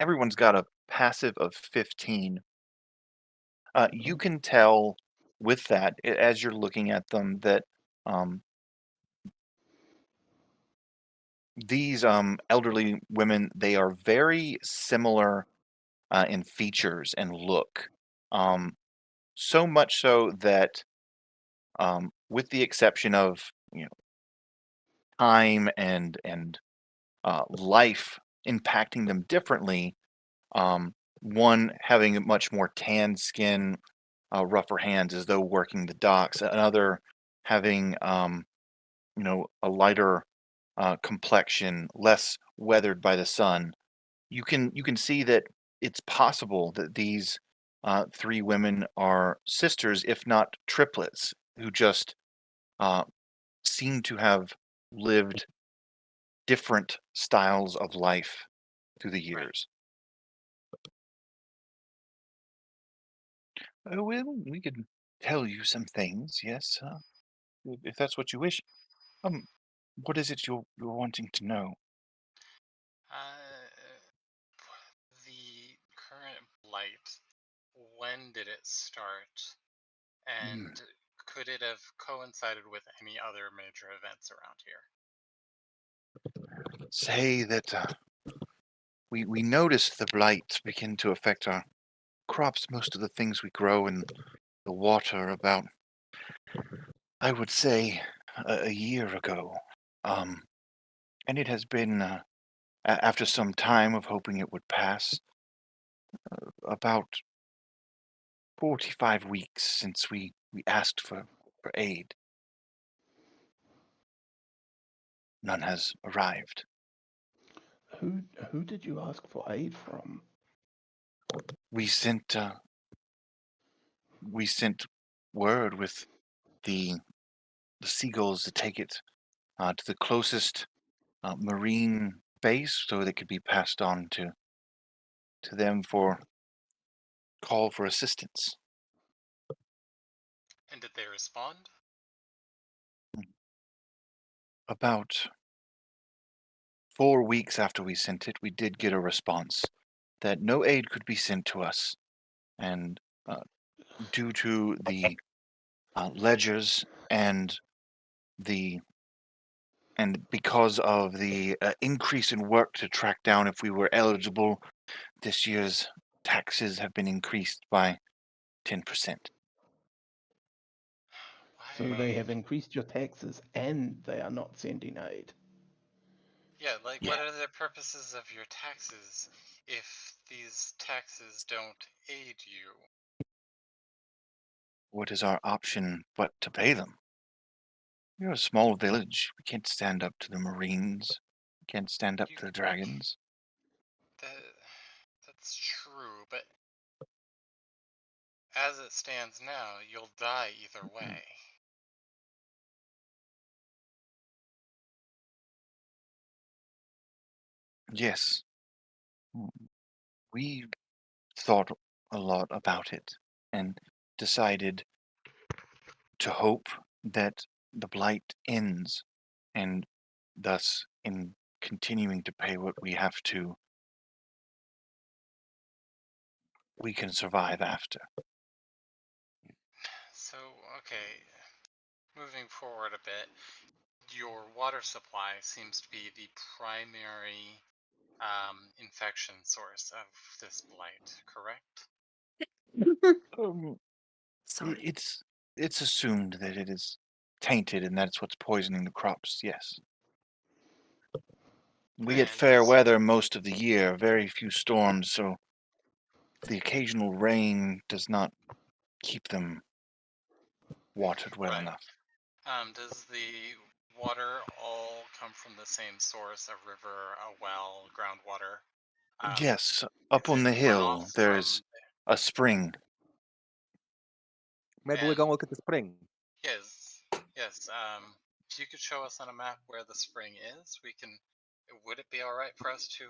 Everyone's got a passive of 15. You can tell with that, as you're looking at them, that these elderly women, they are very similar in features and look. So much so that, with the exception of time and life impacting them differently, one having a much more tanned skin, rougher hands as though working the docks. Another having, a lighter complexion, less weathered by the sun. You can see that it's possible that these three women are sisters, if not triplets, who just seem to have lived different styles of life through the years. Oh, well, we could tell you some things, yes, if that's what you wish. What is it you're wanting to know? The current blight, when did it start? And could it have coincided with any other major events around here? Say that we noticed the blight begin to affect our crops, most of the things we grow, and the water about, I would say, a year ago. And it has been, after some time of hoping it would pass, about 45 weeks since we asked for aid. None has arrived. Who did you ask for aid from? We sent word with the seagulls to take it to the closest marine base so that it could be passed on to them for call for assistance. And did they respond? About 4 weeks after we sent it, we did get a response that no aid could be sent to us, and due to the ledgers and because of the increase in work to track down if we were eligible, this year's taxes have been increased by 10%. So they have increased your taxes and they are not sending aid. Yeah, Yeah. what are the purposes of your taxes if these taxes don't aid you? What is our option but to pay them? We're a small village. We can't stand up to the Marines. We can't stand up to the dragons. That's true, but as it stands now, you'll die either way. Yes. We thought a lot about it and decided to hope that the blight ends, and thus, in continuing to pay what we have to, we can survive after. So, okay, moving forward a bit, your water supply seems to be the primary infection source of this blight, correct? Sorry. It's assumed that it is tainted and that's what's poisoning the crops, yes. We get And fair weather most of the year, very few storms, so the occasional rain does not keep them watered well enough. does the water all come from the same source, a river, a well, groundwater? Yes, up Is on it the runoff hill there's from? a spring. Maybe we go look at the spring. Yes, yes. If you could show us on a map where the spring is, we can. Would it be all right for us to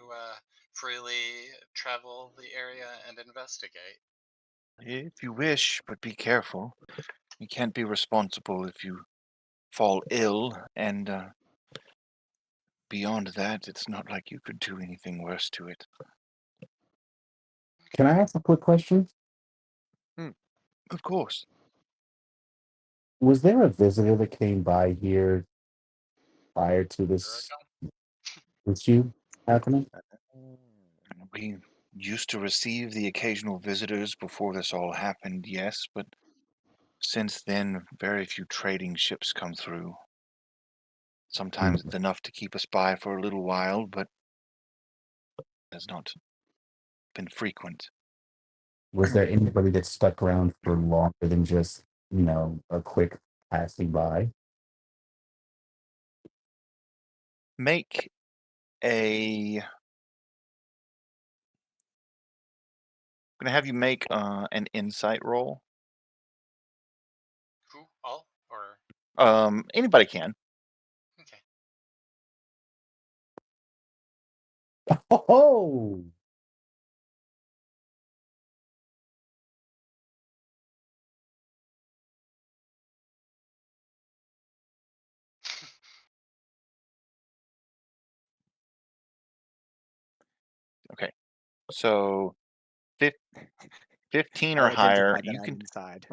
freely travel the area and investigate? If you wish, but be careful. You can't be responsible if you fall ill, and beyond that, it's not like you could do anything worse to it. Can I ask a quick question? Of course. Was there a visitor that came by here prior to this issue happening? We used to receive the occasional visitors before this all happened, yes, but since then, very few trading ships come through. Sometimes it's enough to keep us by for a little while, but has not been frequent. Was there anybody that stuck around for longer than just, a quick passing by? Make a. I'm gonna have you make an insight roll. Who? All? Or Anybody can. okay. Oh, Okay. So 15 I'll or higher, identify that you I'm can. inside.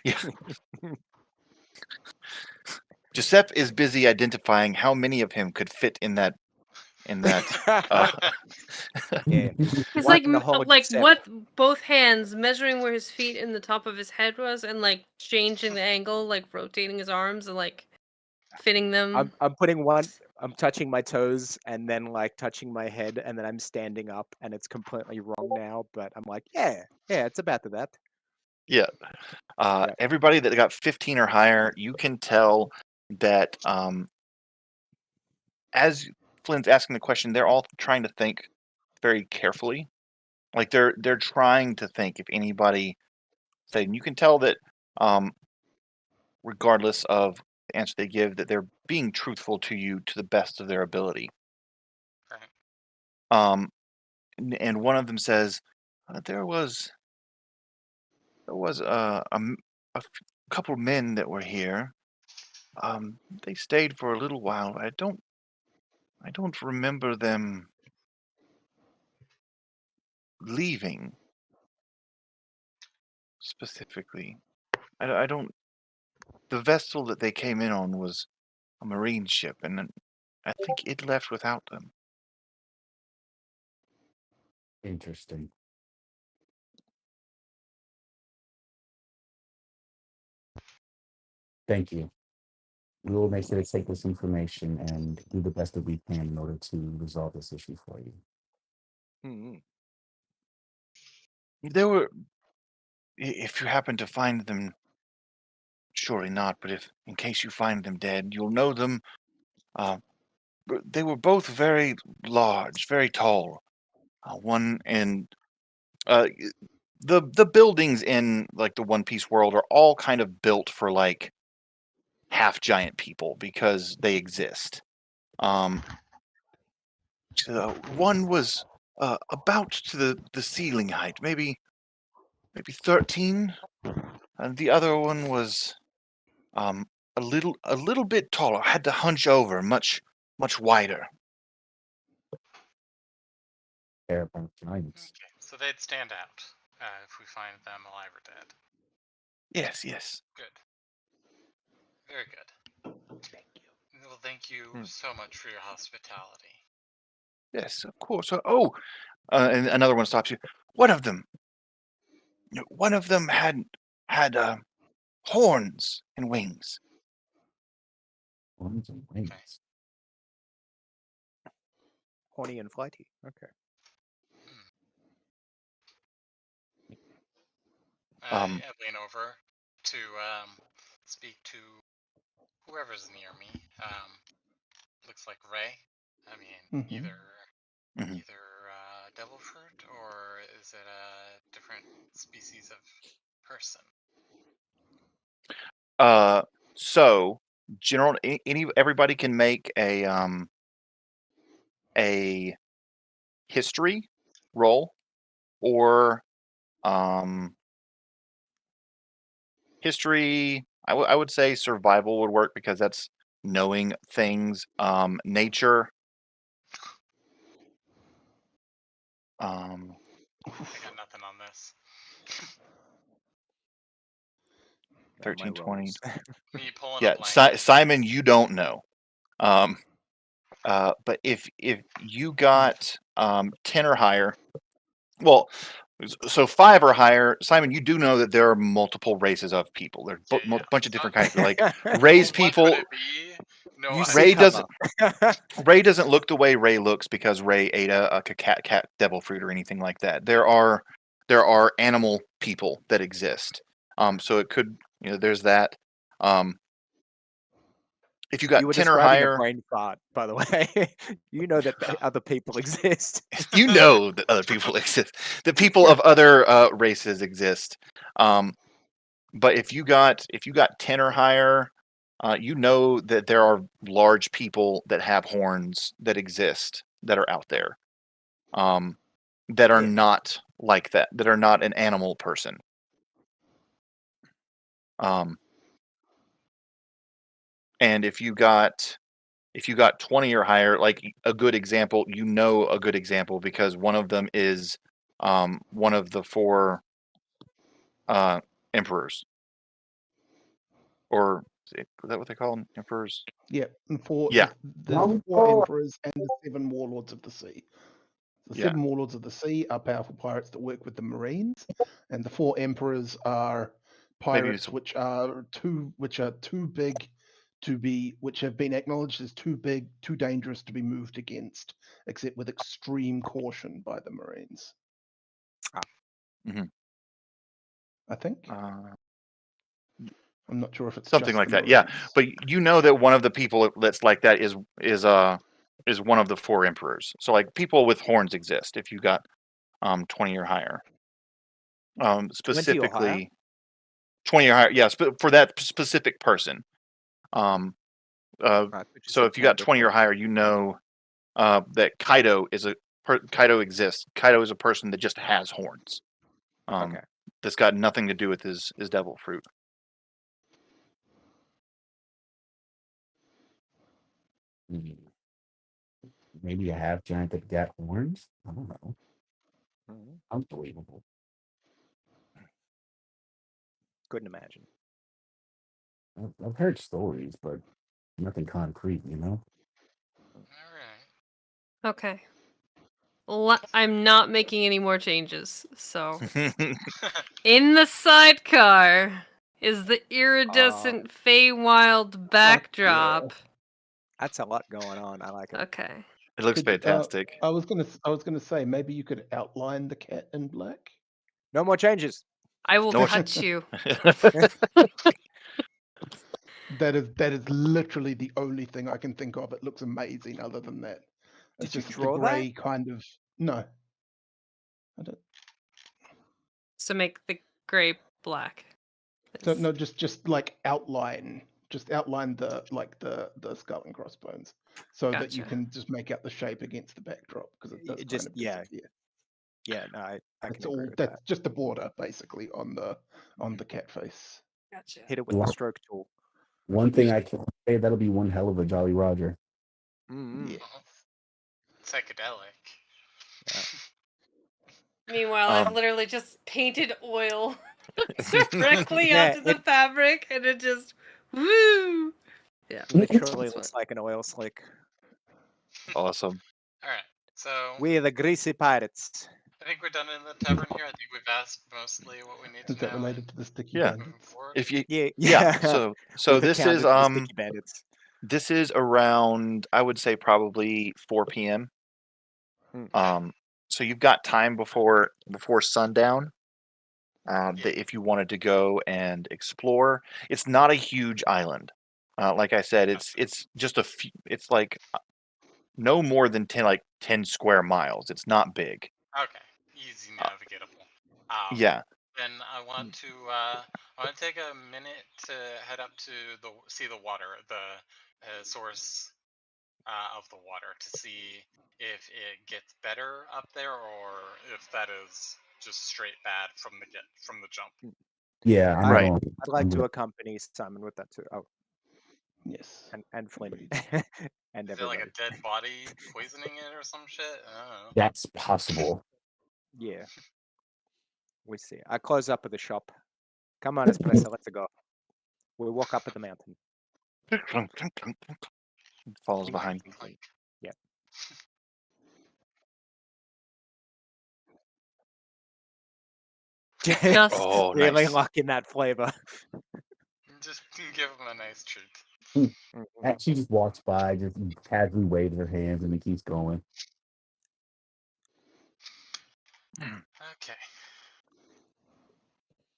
Yeah. Giuseppe is busy identifying how many of him could fit in that. Yeah. He's Workaholic like Sep. what both hands measuring where his feet and the top of his head was, and like changing the angle, like rotating his arms and like fitting them. I'm putting one. I'm touching my toes and then like touching my head, and then I'm standing up, and it's completely wrong now. But I'm like, yeah, it's about to that. Yeah. Yep. Everybody that got 15 or higher, you can tell that as Flynn's asking the question, they're all trying to think very carefully. Like they're trying to think if anybody said, and you can tell that regardless of the answer they give, that they're being truthful to you to the best of their ability. Right. And one of them says, there was a couple of men that were here. They stayed for a little while. I don't remember them leaving specifically. I don't. The vessel that they came in on was a marine ship, and I think it left without them. interesting. Thank you. We will make sure to take this information and do the best that we can in order to resolve this issue for you. Mm-hmm. There were, if you happen to find them, surely not, but if in case you find them dead, you'll know them. They were both very large, very tall. One and the buildings in like the One Piece world are all kind of built for like half giant people because they exist. One was about to the ceiling height, maybe 13, and the other one was a little bit taller. Had to hunch over, much wider. Terrifying giants. Okay. So they'd stand out if we find them alive or dead. Yes. Good. Very good. Thank you. Well, thank you so much for your hospitality. Yes, of course. And another one stops you. One of them had horns and wings. Horns and wings. Okay. Horny and flighty. Okay. I lean over to speak to whoever's near me. Looks like Ray. I mean, Mhm. either devil fruit, or is it a different species of person? So everybody can make a history roll, or history. I would say survival would work because that's knowing things. Nature. I got nothing on this. 13, 20. Me pulling Yeah, a blank. Simon, you don't know. But if you got 10 or higher, well, so 5 or higher, Simon, you do know that there are multiple races of people. There's a bunch of different kinds. Like Ray's people. What would it be? No, You Ray cover. doesn't look the way Ray looks because Ray ate a cat devil fruit or anything like that. There are there are animal people that exist. So it could, there's that. If you got You were 10 or describing a higher, brain fart, by the way. You know that other people exist. you know that other people exist. The people of other races exist. But if you got 10 or higher, you know that there are large people that have horns that exist that are out there, that are not like that. That are not an animal person. And if you got 20 or higher, like a good example, a good example because one of them is one of the 4 emperors. Or is that what they call them? Emperors? Yeah, and Yeah. the 4 emperors and the 7 warlords of the sea. The Yeah. 7 warlords of the sea are powerful pirates that work with the marines, and the 4 emperors are pirates which are too big which have been acknowledged as too big, too dangerous to be moved against, except with extreme caution by the marines. I think. I'm not sure if it's something just like the that. Yeah, marines. but you know that one of the people that's like that is one of the 4 emperors. So like people with horns exist if you got 20 or higher. 20 or higher? Specifically 20 or higher. Yes, but for that specific person. So if you got 20 or higher, you know that Kaido Kaido exists. Kaido is a person that just has horns. Okay. That's got nothing to do with his devil fruit. Maybe a half giant that got horns. I don't know. Unbelievable. Couldn't imagine. I've heard stories, but nothing concrete, you know? All right. Okay. I'm not making any more changes. So, in the sidecar is the iridescent Feywild backdrop. That's a lot going on. I like it. Okay. It looks fantastic. I was gonna say maybe you could outline the cat in black. No more changes. I will cut you. That is literally the only thing I can think of. It looks amazing. Other than that, it's Did you just draw the grey kind of no. I don't. So make the gray black. So no, just like outline, the skull and crossbones, so that you Gotcha. can just make out the shape against the backdrop because it does kind of disappear. Yeah, no, I can That's agree all. with That's that. just the border basically on the cat face. Gotcha. Hit it with the stroke tool. One thing I can say, that'll be one hell of a Jolly Roger. Yeah. Psychedelic. Yeah. Meanwhile, I've literally just painted oil directly onto the fabric, and it just woo. Yeah, literally looks like an oil slick. Awesome. All right, so We are the greasy pirates. I think we're done in the tavern here. I think we've asked mostly what we need to know. Is that related to the sticky Yeah. bandits? If you Yeah. So this is sticky bandits. This is around, I would say probably 4 p.m. So you've got time before sundown. If you wanted to go and explore, it's not a huge island. Like I said, it's just a few, it's like no more than 10 square miles. It's not big. Okay, easy navigatable. Yeah. Then I want to take a minute to head up to see the water, the source of the water, to see if it gets better up there or if that is just straight bad from the jump. Yeah, I'm Right. going. I'd like to accompany Simon with that too. Oh, yes. And Flynn and Is there like everybody. a dead body poisoning it or some shit? I don't know. That's possible. Yeah. We see. I close up at the shop. Come on, Espresso, let's go. We walk up at the mountain. Follows behind. Yeah. Just really nice. locking that flavor. Just give him a nice treat. She just walks by, just casually waves her hands, and he keeps going. Okay.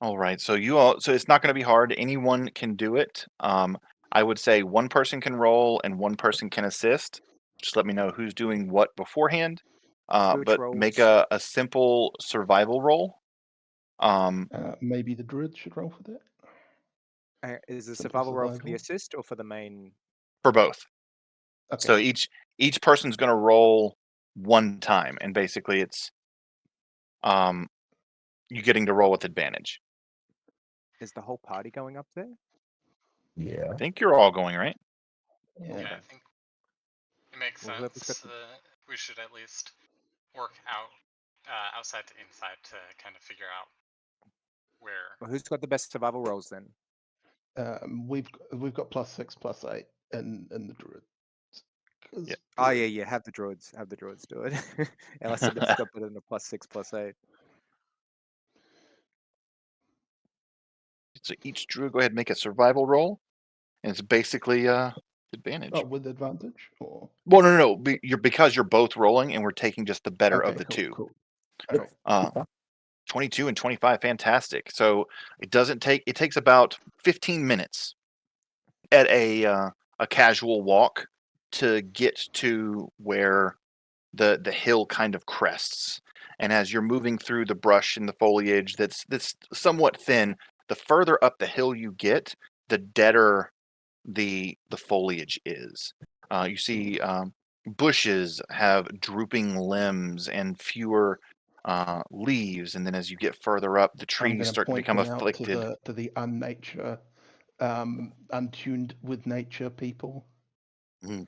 All right. So it's not going to be hard. Anyone can do it. I would say one person can roll and one person can assist. Just let me know who's doing what beforehand. Which But make rolls? a simple survival roll. Maybe the druid should roll for that. Is the Simple survival roll for the survival. assist or for the main? For both. Okay. So each person's going to roll one time, and basically it's you getting to roll with advantage. Is the whole party going up there? Yeah. I think you're all going, right? Yeah, Yeah. I think it makes Well, whoever's got sense. We should at least work out outside to inside to kind of figure out where. Well, who's got the best survival rolls then? We've got +6, +8 in the druid. Yeah. Oh yeah. Have the druids do it. Unless somebody's got better than a +6, +8. So each druid go ahead and make a survival roll, and it's basically advantage. Oh, with advantage or? Well, no. Because you're both rolling, and we're taking just the better of Okay, the cool, two. cool. 22 and 25, fantastic. So it takes about 15 minutes at a casual walk to get to where the hill kind of crests. And as you're moving through the brush and the foliage that's somewhat thin, the further up the hill you get, the deader the foliage is. You see bushes have drooping limbs and fewer leaves, and then as you get further up, the I'm trees going to start to point become them out afflicted. to the untuned with nature people. Mm.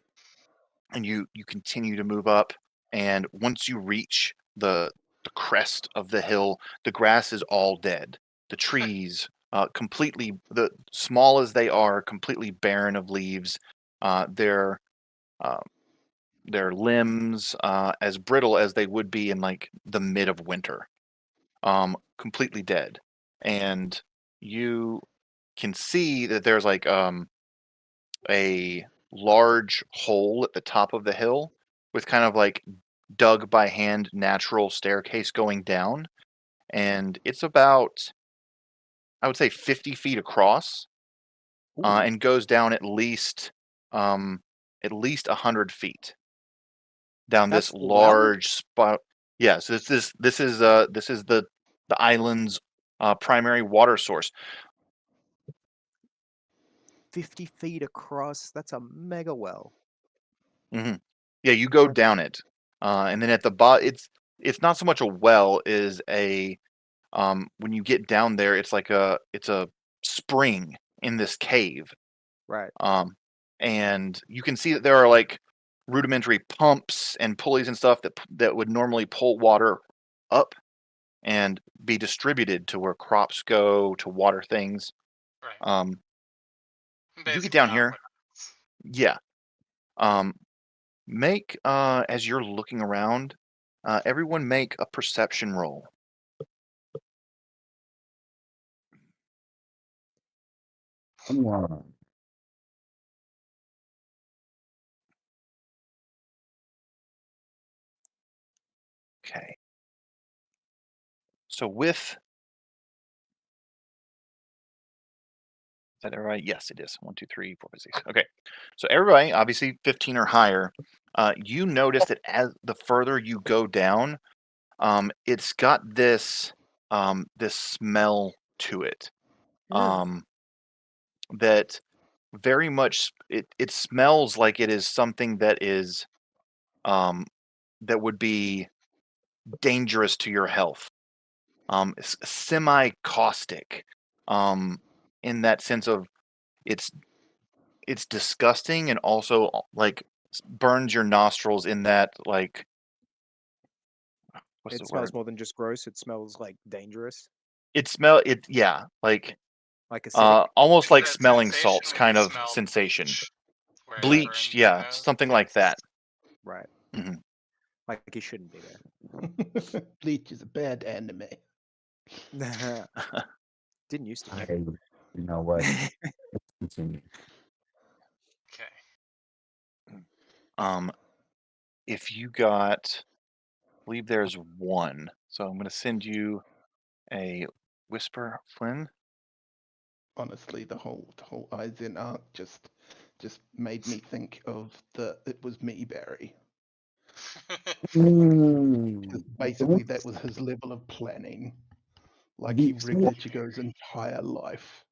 And you continue to move up, and once you reach the crest of the hill, the grass is all dead. The trees, completely, the small as they are, completely barren of leaves. Their limbs as brittle as they would be in like the mid of winter, completely dead. And you can see that there's like a large hole at the top of the hill with kind of like dug by hand natural staircase going down, and it's about, I would say, 50 feet across, and goes down at least 100 feet down That's this the well? large spot. Yeah, so this is the island's primary water source. 50 feet across. That's a mega well. Hmm. Yeah, you go Okay. down it, and then at the bottom, it's not so much a well as a when you get down there, it's a spring in this cave, Right. and you can see that there are like rudimentary pumps and pulleys and stuff that would normally pull water up and be distributed to where crops go to water things. Right. You get Basically down here, aqueducts. yeah. Make as you're looking around, everyone make a perception roll. Come on. Okay. So with is that right? Yes, it is. 1, 2, 3, 4, 5, 6. Okay. So everybody, obviously 15 or higher. You notice that as the further you go down, it's got this this smell to it. That very much it smells like it is something that is that would be dangerous to your health. Semi caustic, in that sense of it's disgusting and also like burns your nostrils in that like what's It the smells word? more than just gross. It smells like dangerous, Yeah, like like acidic. almost It's like that smelling sensation salts when you kind of smell sensation. bleach, where it Bleach, burns your yeah, nose. something like that. Right. Hmm. Like he shouldn't be there. Bleach is a bad anime. Didn't used to I, be. you know what? Let's continue. Okay. If you got, I believe there's one, so I'm going to send you a Whisper, Flynn. Honestly, the whole Aizen arc just made me think of the "It was me" Barry. Basically, that was his level of planning. Like he rigged Ichigo's entire life.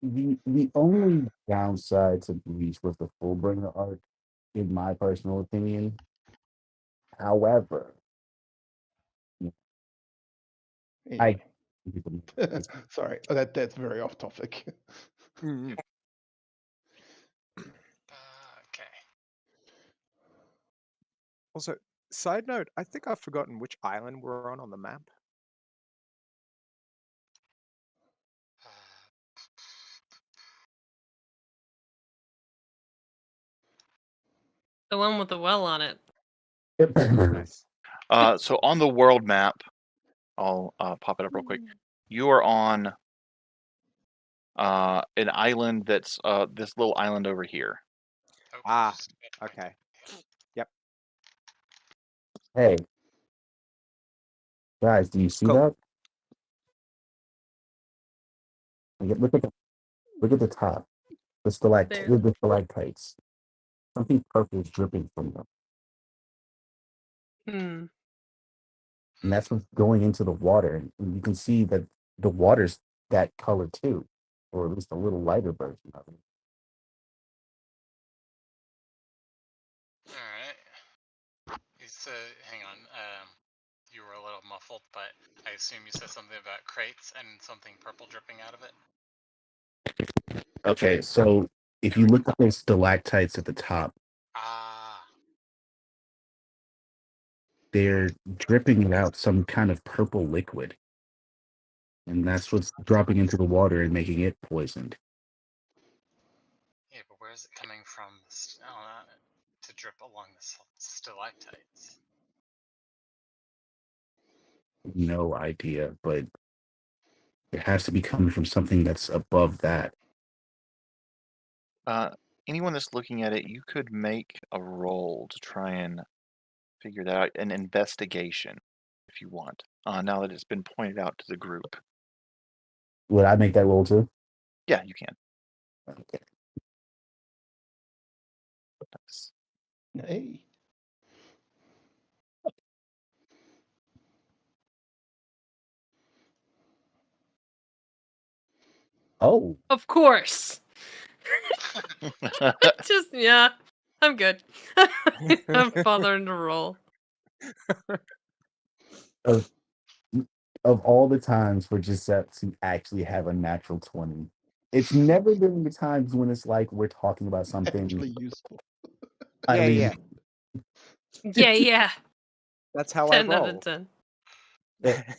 The only downside to Bleach was the Fullbringer arc, in my personal opinion. However, I Anyway. Sorry, that's very off topic. Mm. Okay. Also, side note, I think I've forgotten which island we're on the map. The one with the well on it. Nice. So on the world map, I'll pop it up real quick. You are on an island that's this little island over here. Oh, Ah, just- okay. Hey, guys, do you see Cool. that? Look at the top. The stalactites. Something purple is dripping from them. Hmm. And that's what's going into the water. And you can see that the water's that color too, or at least a little lighter version of it. All right. Hang on. You were a little muffled, but I assume you said something about crates and something purple dripping out of it. Okay, so if you look at those stalactites at the top, they're dripping out some kind of purple liquid. And that's what's dropping into the water and making it poisoned. Yeah, but where is it coming from to drip along the stalactites? No idea, but it has to be coming from something that's above that. Anyone that's looking at it, you could make a roll to try and figure that out. An investigation, if you want. Now that it's been pointed out to the group. Would I make that roll too? Yeah, you can. Okay. Nice. Hey. Oh. Of course. Just yeah, I'm good. I'm bothering to roll. Of all the times for Giuseppe to actually have a natural 20, it's never been the times when it's like we're talking about something Actually useful. Yeah. Yeah. That's how 10 I out roll. of 10.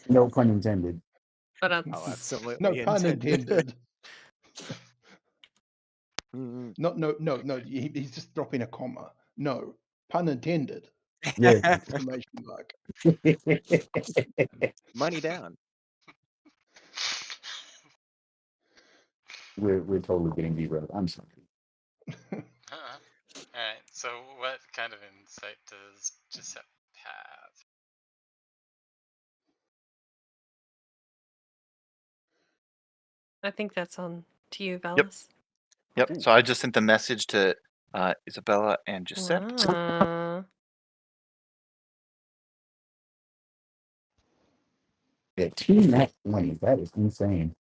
No pun intended. But Oh, absolutely. No pun intended. Mm-hmm. No. He's just dropping a comma. No pun intended. Yeah. Exclamation mark. Money down. We're totally getting derailed. I'm sorry. Alright, so what kind of insight does Giuseppe have? I think that's on to you, Valis. Yep. So I just sent the message to Isabella and Giuseppe. Yeah, 2 nat 20s. That is insane.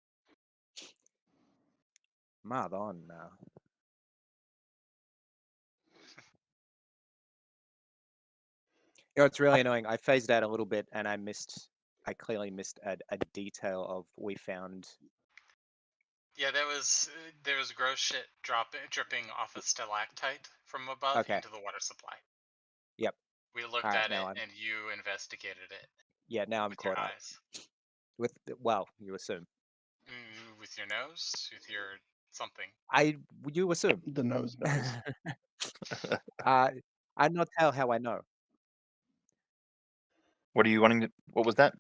Madonna. You know, it's really annoying. I phased out a little bit and I clearly missed a detail of we found. Yeah, there was gross shit dripping off a stalactite from above into the water supply. Yep. We looked All right, at it now and you investigated it. Yeah, now I'm with your caught up. eyes. Well, you assume. With your nose, with your something. You assume. The nose knows. I not tell how I know. What are you wanting to? What was that?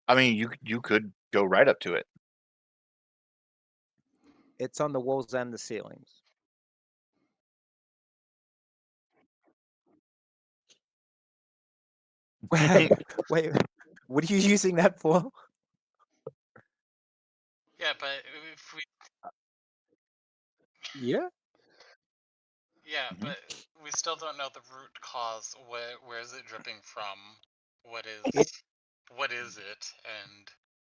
I mean, you could go right up to it. It's on the walls and the ceilings. Wait. What are you using that for? Yeah, but if we Yeah. yeah, Mhm. but we still don't know the root cause. Where is it dripping from? What It is it, and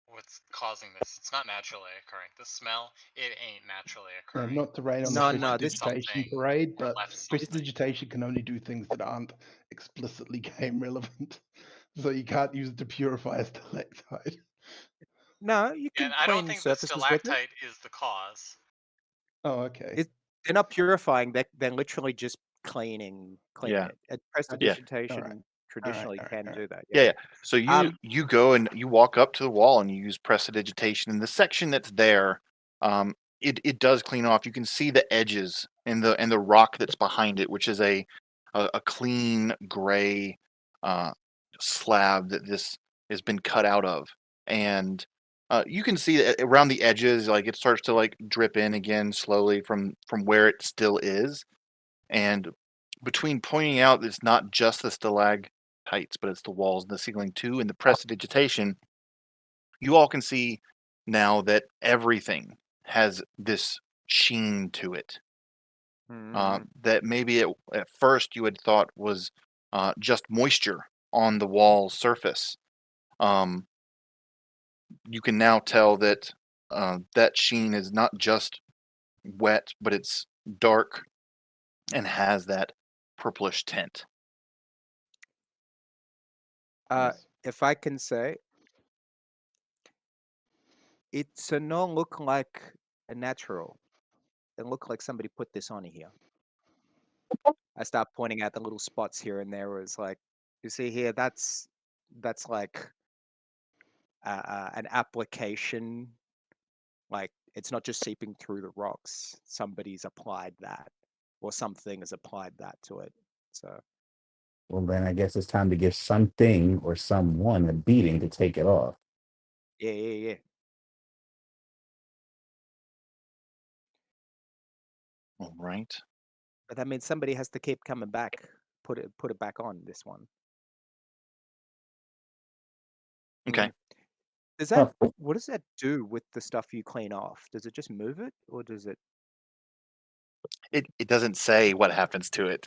what's causing this? It's not naturally occurring. The smell, it ain't naturally occurring. Not to rain on the No, Someone no, did this prestidigitation something parade, or but left something. prestidigitation can only do things that aren't explicitly game relevant. So you can't use it to purify a stalactite. no, you And can I don't clean think the surfaces with it. stalactite is the cause. Oh, okay. They're not purifying. They're literally just cleaning Yeah. it. Yeah. Prestidigitation traditionally Alright, can alright. do that. Yeah. So Um, you go and you walk up to the wall and you use prestidigitation, and the section that's there, it does clean off. You can see the edges and the rock that's behind it, which is a clean gray slab that this has been cut out of, and you can see that around the edges, like it starts to like drip in again slowly from where it still is, and between pointing out that it's not just the stalactites, but it's the walls and the ceiling too, and the prestidigitation, you all can see now that everything has this sheen to it. That maybe at first you had thought was just moisture on the wall's surface. You can now tell that that sheen is not just wet, but it's dark and has that purplish tint. Nice. if I can say, it's a no look like a natural. It look like somebody put this on here. I start pointing out the little spots here and there. Where it's like, you see here, that's like an application. Like it's not just seeping through the rocks. Somebody's applied that, or something has applied that to it. So Well, then I guess it's time to give something or someone a beating to take it off. yeah. All right. But that means somebody has to keep coming back. Put it back on this one. Okay. Does that Oh, what does that do with the stuff you clean off? Does it just move it, or does it? It doesn't say what happens to it.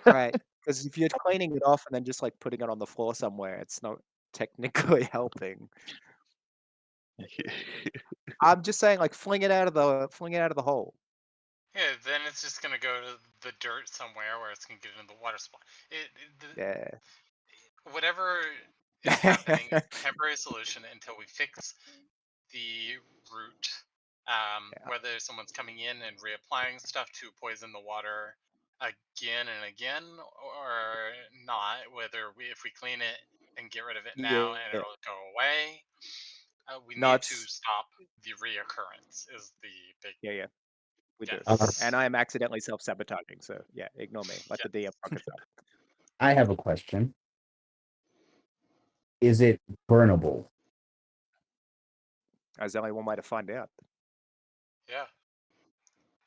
Right, because if you're cleaning it off and then just like putting it on the floor somewhere, it's not technically helping. I'm just saying, like fling it out of the hole. Yeah, then it's just gonna go to the dirt somewhere where it's gonna get into the water supply. Yeah. Whatever is happening is a temporary solution until we fix the root. Whether someone's coming in and reapplying stuff to poison the water again and again or not, if we clean it and get rid of it now and Yeah. it'll go away, we No, need to it's stop the reoccurrence is the big yeah. We do, yes. and I am accidentally self-sabotaging. So yeah, ignore me. Let the DM fuck us up. I have a question. Is it burnable? There's only one way to find out. Yeah.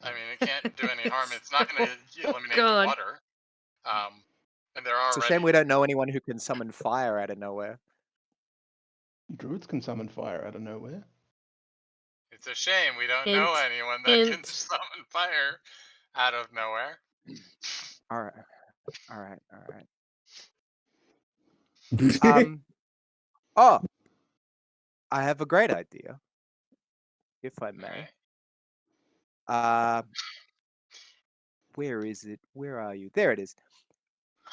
I mean, it can't do any harm. It's not going to eliminate the God. water. And they're It's a already. shame we don't know anyone who can summon fire out of nowhere. Druids can summon fire out of nowhere. It's a shame we don't Hint, know anyone that can hint. summon fire out of nowhere. All right. Oh, I have a great idea, if I may. Alright. Where is it? Where are you? There it is.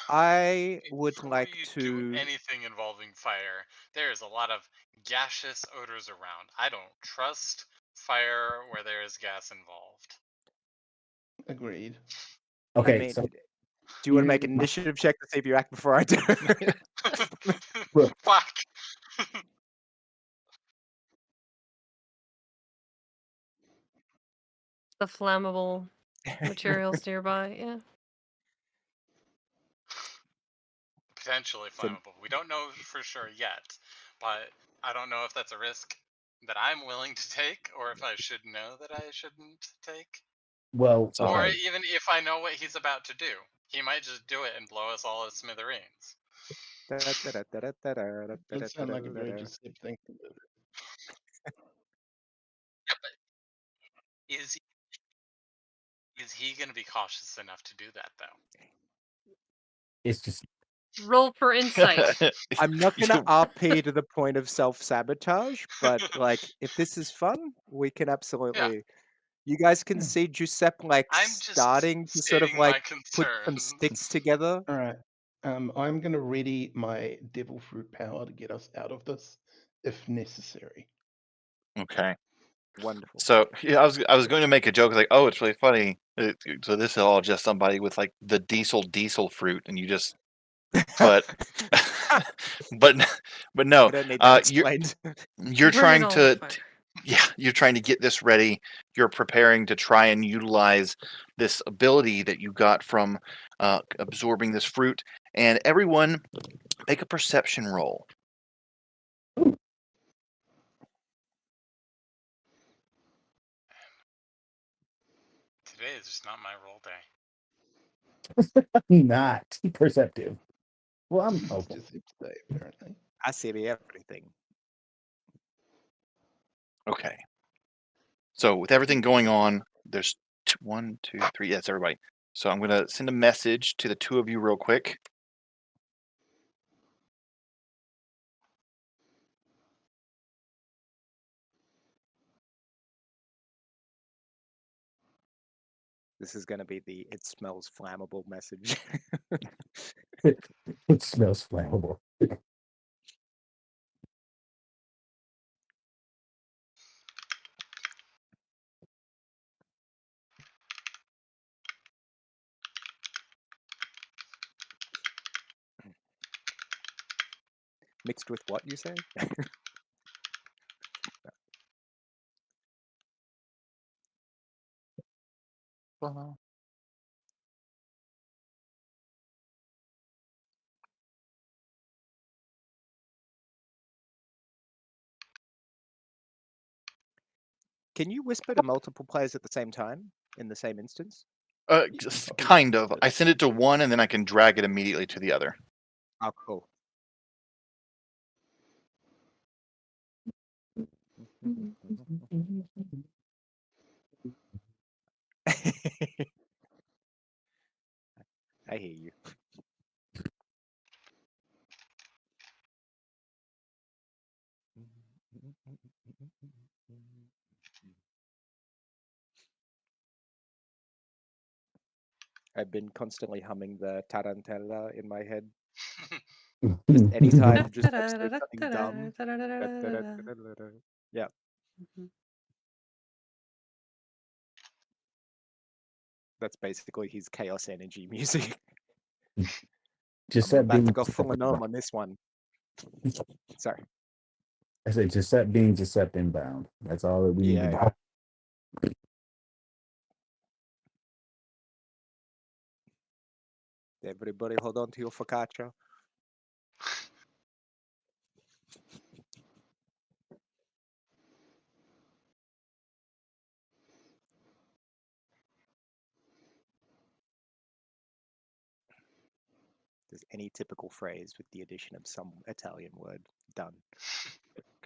I would Before like you to. do anything involving fire, there is a lot of gaseous odors around. I don't trust fire where there is gas involved. Agreed. Okay, I mean, so do you want to make an initiative check to see if you act before I do? Fuck. The flammable materials nearby. Yeah. Potentially flammable. We don't know for sure yet, but I don't know if that's a risk that I'm willing to take or if I should know that I shouldn't take. well, Or okay. even if I know what he's about to do. He might just do it and blow us all to smithereens. Doesn't sound like a very Giuseppe thing to do. Is he going to be cautious enough to do that though? It's just Roll for insight. I'm not gonna RP to the point of self-sabotage, but like if this is fun, we can absolutely. You guys can see Giuseppe like I'm just starting to sort of stating my like put some concerns. sticks together. All right. I'm going to ready my devil fruit power to get us out of this if necessary. Okay. Wonderful. So yeah, I was going to make a joke like, oh, it's really funny. So this is all just somebody with like the diesel fruit, and you just, but, but no. I don't need that explained. You're Burn it trying all to, with fire. you're trying to get this ready. You're preparing to try and utilize this ability that you got from absorbing this fruit. And everyone, make a perception roll. Today is just not my roll day. not perceptive. Well, I'm It's okay. just today, apparently. I see everything. Okay. So with everything going on, there's 1, 2, 3. Yes, everybody. So I'm gonna send a message to the two of you real quick. This is gonna be the "it smells flammable" message. It smells flammable. Mixed with what you say? Can you whisper to multiple players at the same time in the same instance? Just kind of. I send it to one, and then I can drag it immediately to the other. Oh, cool. I hear you. I've been constantly humming the tarantella in my head. Just anytime Giuseppe says something dumb. Yeah. That's basically his chaos energy music. Giuseppe I'm about to being go full Giuseppe on this one. Sorry. I said Giuseppe being Giuseppe inbound. That's all that we need to do. Everybody hold on to your focaccia. There's any typical phrase with the addition of some Italian word. Done.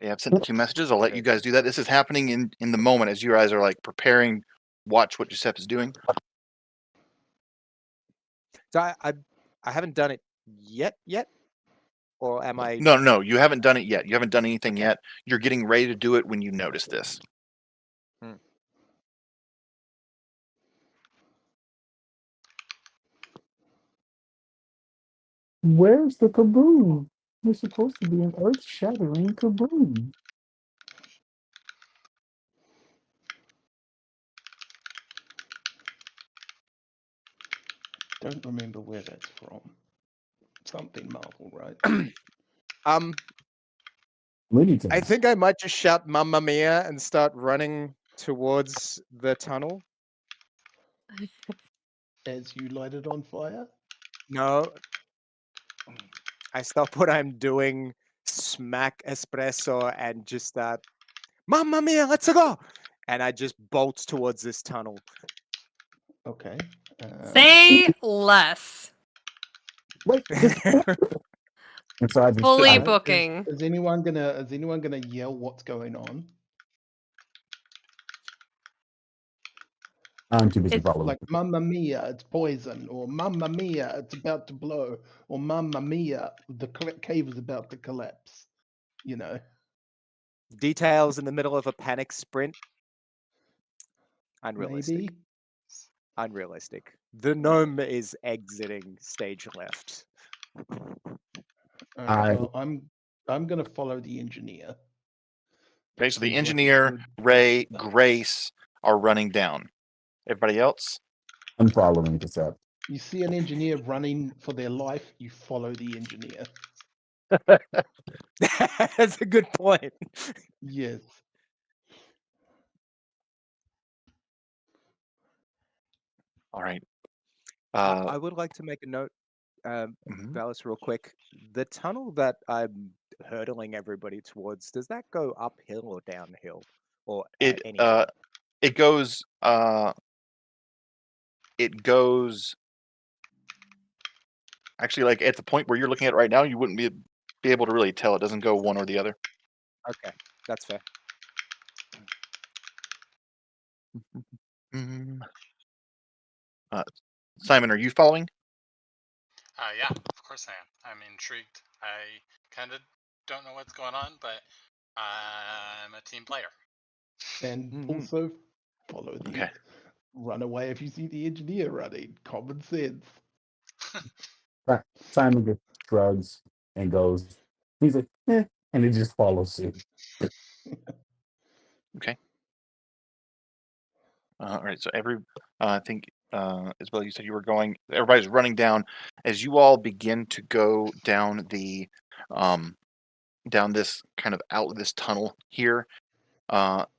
Okay, I've sent the two messages. I'll let you guys do that. This is happening in the moment as you guys are like preparing. Watch what Giuseppe is doing. So I haven't done it yet, or am I? No, you haven't done it yet. You haven't done anything yet. You're getting ready to do it when you notice this. Where's the kaboom? There's supposed to be an earth-shattering kaboom. Don't remember where that's from. Something Marvel, right? I think I might just shout "Mamma Mia" and start running towards the tunnel. As you light it on fire? No. I stop what I'm doing, smack espresso, and just start, "Mamma Mia, let's go!" And I just bolt towards this tunnel. Okay. Say less. Wait, And so I just Fully I, booking. Is anyone gonna yell what's going on? I'm too busy It's following. Like Mamma Mia, it's poison, or Mamma Mia, it's about to blow, or Mamma Mia, the cave is about to collapse. You know. Details in the middle of a panic sprint. Unrealistic. Maybe. Unrealistic. The gnome is exiting stage left. I- Well, I'm gonna follow the engineer. Okay, so the Seems like a engineer, good Ray, start. Grace are running down. Everybody else? I'm following this up. You see an engineer running for their life, you follow the engineer. That's a good point. Yes. All right. I would like to make a note, mhm. Valis, real quick. The tunnel that I'm hurdling everybody towards, does that go uphill or downhill? Or at any point? It goes actually, like at the point where you're looking at right now, you wouldn't be able to really tell. It doesn't go one or the other. Okay, that's fair. Simon, are you following? Yeah, of course I am. I'm intrigued. I kind of don't know what's going on, but I'm a team player. And also follow the Okay. run away if you see the engineer running. Common sense. Simon just shrugs and goes. He's like, and it just follows suit. Okay. All right. So I think Isabel, you said you were going. Everybody's running down. As you all begin to go down down this kind of out this tunnel here,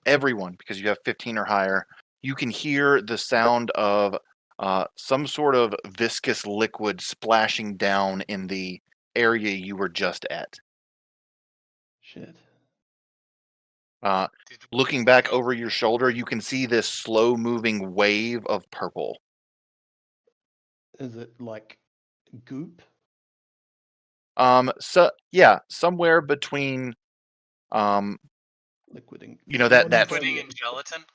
everyone, because you have 15 or higher, you can hear the sound of some sort of viscous liquid splashing down in the area you were just at. Shit. Looking back over your shoulder, you can see this slow-moving wave of purple. Is it like goop? So yeah, somewhere between Liquid and that Pudding and gelatin.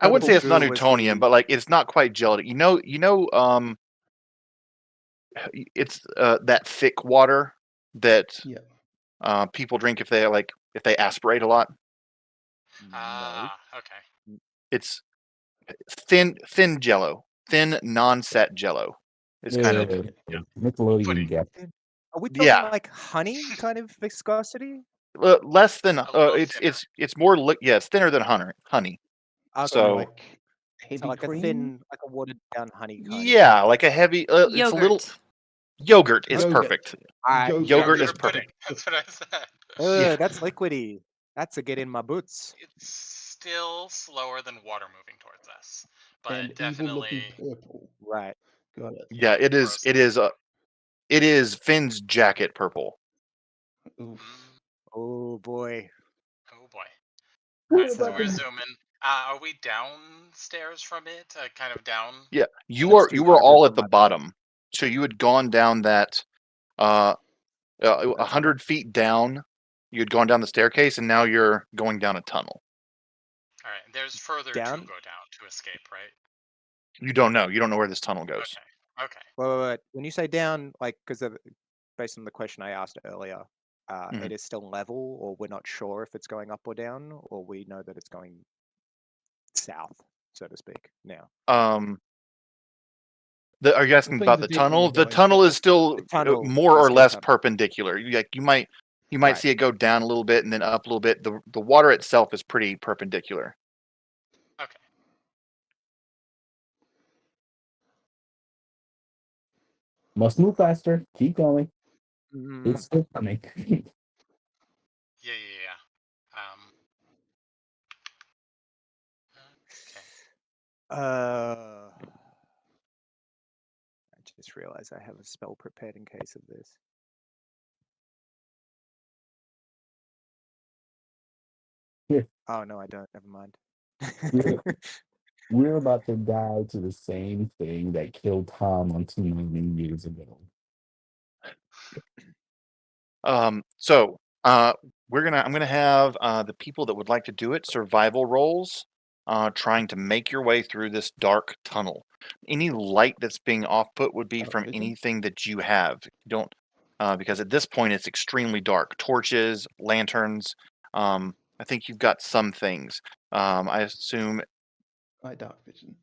I wouldn't say it's Purple goo was non-Newtonian, the- but like it's not quite gelatin. It's that thick water that people drink if they aspirate a lot. Ah, okay. It's thin Jello, thin non-set Jello. It's kind of Nickelodeon gap. Are we talking like honey kind of viscosity? less than it's more it's thinner than honey. Okay. So like heavy like cream? a thin, like a watered down honey kind. Yeah, like a heavy. It's a little yogurt is perfect. Yogurt is perfect. That's what I said. That's liquidy. That's a get in my boots. It's still slower than water moving towards us, but And definitely evil-looking purple. Right. Got it. Yeah, it is. It is Finn's jacket purple. Oof. Oh boy. Oh boy. Alright, so we're zooming. Are we downstairs from it? Kind of down? Yeah, you were all at the bottom. So you had gone down that 100 feet down. You had gone down the staircase, and now you're going down a tunnel. All right, there's further to go down to escape, right? You don't know. You don't know where this tunnel goes. Okay. Wait. When you say down, like, because based on the question I asked earlier, it is still level, or we're not sure if it's going up or down, or we know that it's going south, so to speak. Now. Are you asking about the tunnel? The tunnel is still more or less perpendicular. You might see it go down a little bit and then up a little bit. The water itself is pretty perpendicular. Okay. Must move faster. Keep going. It's still coming. Yeah. I just realized I have a spell prepared in case of this. Yeah. Oh no, I don't. Never mind. We're about to die to the same thing that killed Tom on 2 million years ago. So I'm gonna have the people that would like to do it survival rolls, trying to make your way through this dark tunnel. Any light that's being off put would be Dark from vision? anything that you have. You don't because at this point it's extremely dark. Torches, lanterns. I think you've got some things. I assume, Dark vision.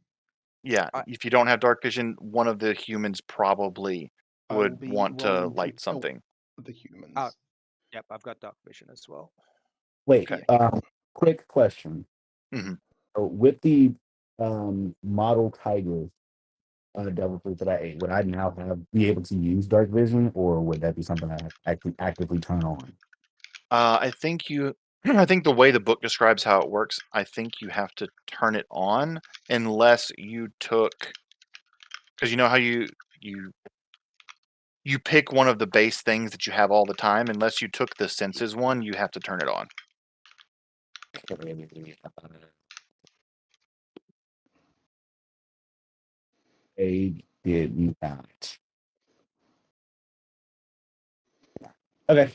yeah. I- If you don't have dark vision, one of the humans probably I will would be want to rolling to light help something. the humans. Yep, I've got dark vision as well. Wait, Okay. quick question. Mhm. So with the model tigers devil fruit that I ate, would I now be able to use dark vision, or would that be something I actually actively turn on? I think I think the way the book describes how it works, I think you have to turn it on unless you took, because you know how you you pick one of the base things that you have all the time. Unless you took the senses one, you have to turn it on. They did not. Okay,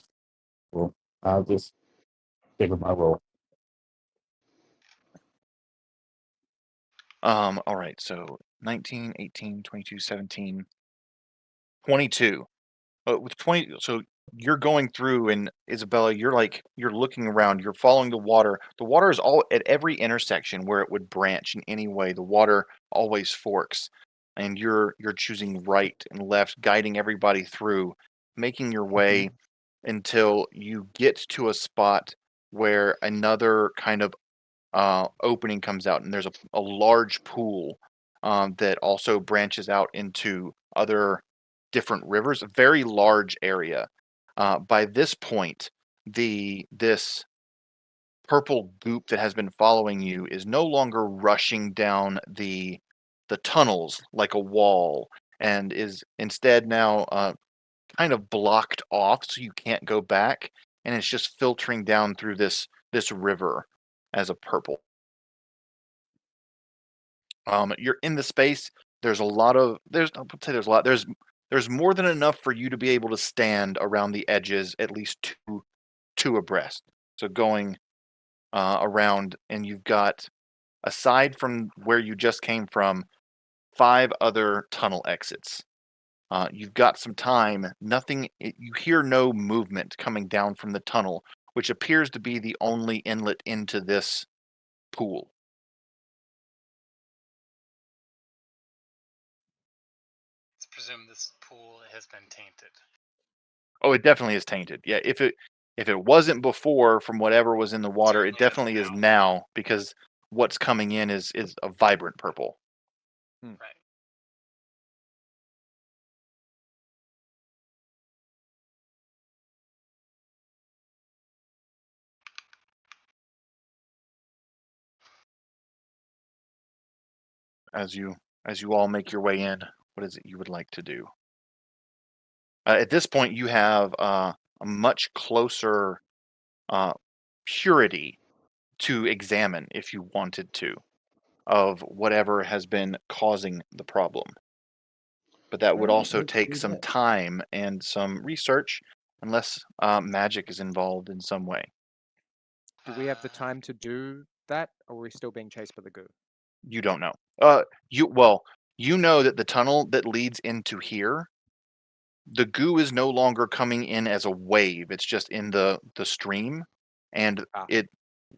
well, I'll just stick with my roll. All right, so 19, 18, 22, 17, 22. With 20, so you're going through, and Isabella, you're looking around, you're following the water. The water is all at every intersection where it would branch in any way. The water always forks, and you're choosing right and left, guiding everybody through, making your way until you get to a spot where another kind of opening comes out, and there's a large pool that also branches out into other different rivers, a very large area. By this point, this purple goop that has been following you is no longer rushing down the tunnels like a wall, and is instead now kind of blocked off, so you can't go back, and it's just filtering down through this river as a purple. You're in the space. There's a lot of I would say there's a lot. There's more than enough for you to be able to stand around the edges, at least two abreast. So going around, and you've got, aside from where you just came from, 5 other tunnel exits. You've got some time. You hear no movement coming down from the tunnel, which appears to be the only inlet into this pool. Let's presume this pool has been tainted. Oh, it definitely is tainted. Yeah, if it wasn't before from whatever was in the water, it definitely is now, because what's coming in is a vibrant purple. Right. As you all make your way in, what is it you would like to do? At this point, you have a much closer purity to examine, if you wanted to, of whatever has been causing the problem. But that would Alright, also let's take do some that. time and some research, unless magic is involved in some way. Do we have the time to do that, or are we still being chased by the goo? You don't know. You know that the tunnel that leads into here, the goo is no longer coming in as a wave. It's just in the stream, and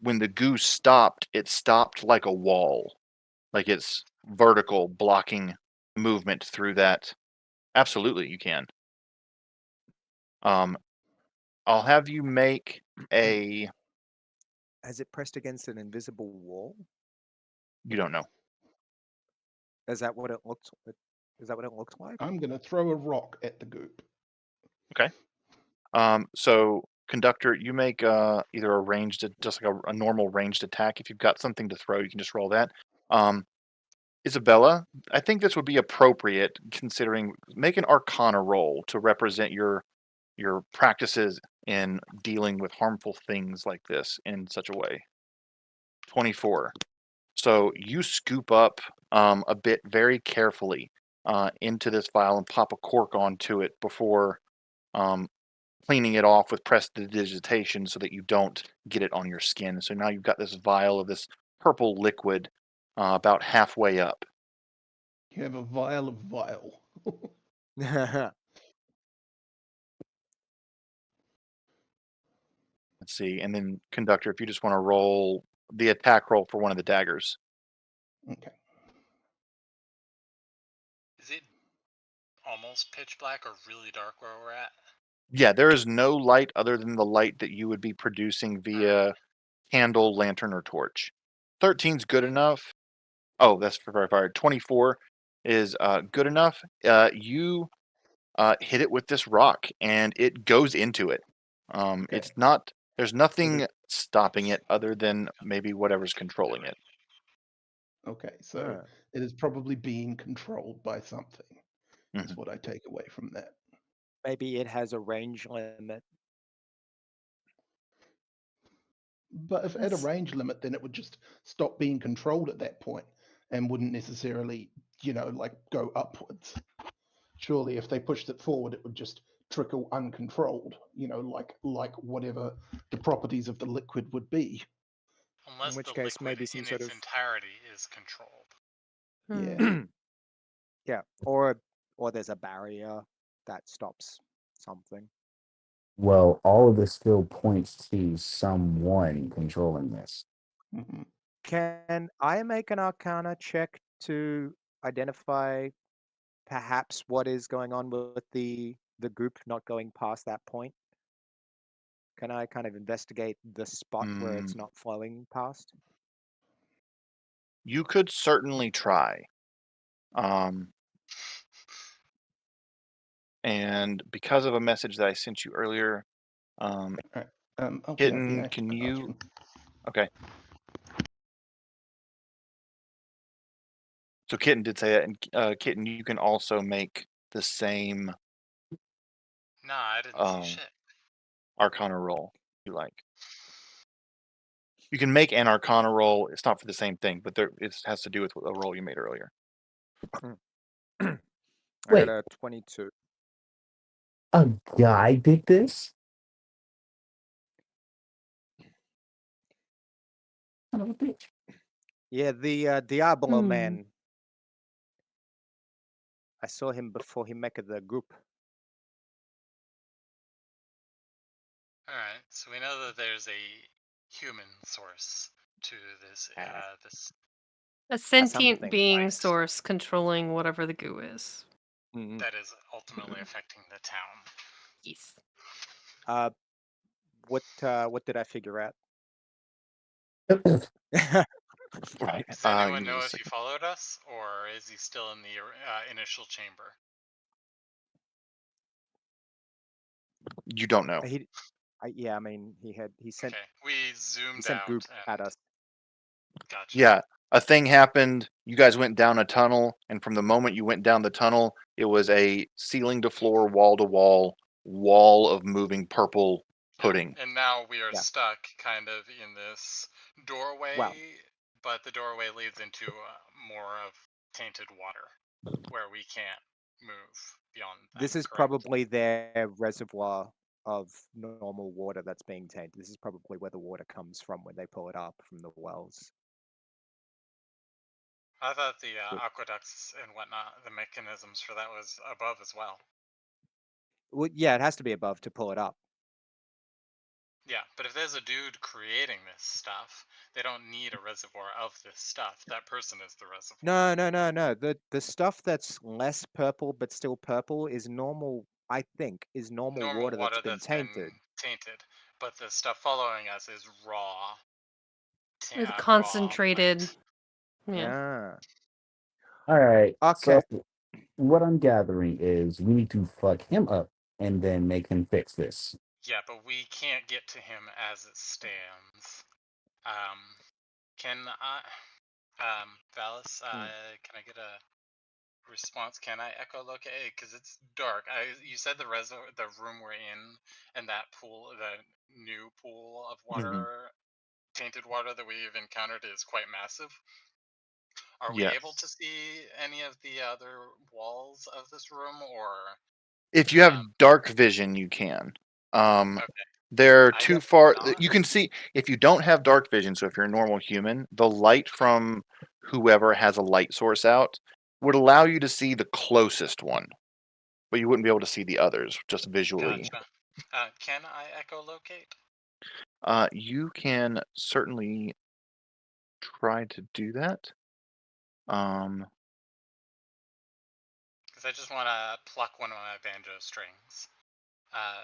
when the goo stopped, it stopped like a wall, like it's vertical, blocking movement through that. Absolutely, you can. I'll have you make a. Has it pressed against an invisible wall? You don't know. Is that what it looked? Is that what it looked like? I'm gonna throw a rock at the goop. Okay. So conductor, you make either a ranged, just like a normal ranged attack. If you've got something to throw, you can just roll that. Isabella, I think this would be appropriate, considering, make an Arcana roll to represent your practices in dealing with harmful things like this in such a way. 24. So you scoop up a bit very carefully into this vial and pop a cork onto it before cleaning it off with prestidigitation so that you don't get it on your skin. So now you've got this vial of this purple liquid about halfway up. You have a vial of vile. Let's see. And then, Conductor, if you just want to roll the attack roll for one of the daggers. Okay. Is it almost pitch black or really dark where we're at? Yeah, there is no light other than the light that you would be producing via candle, lantern, or torch. 13's good enough. Oh, that's for fire. 24 is good enough. You hit it with this rock, and it goes into it. Okay. It's not. There's nothing stopping it other than maybe whatever's controlling it. Okay, so it is probably being controlled by something. Is what I take away from that. Maybe it has a range limit. But if at a range limit, then it would just stop being controlled at that point and wouldn't necessarily, like go upwards. Surely, if they pushed it forward, it would just trickle uncontrolled. Like whatever the properties of the liquid would be. Unless In which the case, liquid maybe some in sort its of entirety is controlled. Yeah. yeah, or there's a barrier that stops something. Well, all of this still points to someone controlling this. Mhm. Can I make an Arcana check to identify perhaps what is going on with the group not going past that point? Can I kind of investigate the spot where it's not flowing past? You could certainly try. And because of a message that I sent you earlier, Right. Kitten, can you? Okay. So Kitten did say that, and Kitten, you can also make the same. Nah, I didn't see shit. Arcana roll, if you like. You can make an Arcana roll. It's not for the same thing, but it has to do with a roll you made earlier. I Wait. got a 22. A guy did this? Son of a bitch. Yeah, the Diablo man. I saw him before he made the group. Alright, so we know that there's a human source to this a sentient something. being source controlling whatever the goo is. that is ultimately affecting the town. Yes. What did I figure out? Right. Does anyone know if he followed us, or is he still in the initial chamber? You don't know. Yeah, I mean, he sent. Okay, we zoomed He sent out group and at us. gotcha. Yeah, a thing happened. You guys went down a tunnel, and from the moment you went down the tunnel, it was a ceiling to floor, wall to wall of moving purple pudding. And now we are stuck kind of in this doorway, but the doorway leads into more of tainted water where we can't move beyond that. This is probably their reservoir of normal water that's being tainted. This is probably where the water comes from when they pull it up from the wells. I thought the aqueducts and whatnot, the mechanisms for that was above as well. Well, yeah, it has to be above to pull it up. Yeah, but if there's a dude creating this stuff, they don't need a reservoir of this stuff. That person is the reservoir. No. The stuff that's less purple but still purple is normal. I think is normal water that's been tainted. But the stuff following us is raw. With concentrated. Yeah. All right. Okay. So what I'm gathering is we need to fuck him up and then make him fix this. Yeah, but we can't get to him as it stands. Can I, Valis, can I get a response? Can I echolocate? Because it's dark. You said the room we're in, and that pool, the new pool of water, tainted water that we've encountered is quite massive. Are we able to see any of the other walls of this room, or if you have dark vision, you can. Okay. They're I too guess far. not. You can see if you don't have dark vision. So if you're a normal human, the light from whoever has a light source out would allow you to see the closest one, but you wouldn't be able to see the others just visually. Gotcha. Can I echolocate? You can certainly try to do that. Because I just want to pluck one of my banjo strings.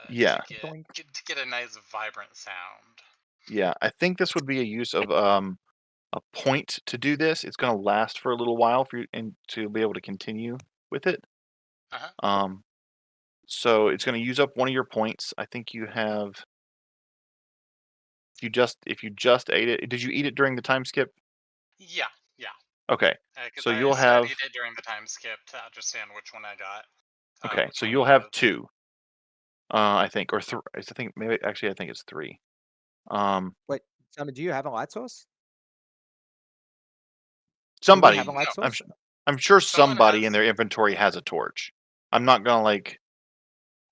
Yeah. To get a nice vibrant sound. Yeah, I think this would be a use of a point to do this. It's going to last for a little while for you and to be able to continue with it. Uh-huh. So it's going to use up one of your points. I think you have. If you just ate it, did you eat it during the time skip? Yeah. Okay. Because So I you'll have. studied it during the time skip to understand which one I got. Okay, so one you'll of have those. 2. I think, or 3. I think maybe actually I think it's 3. Wait, Simon, do you have a light source? Somebody, Do we have a light source? I'm sure Someone somebody has- in their inventory has a torch. I'm not gonna like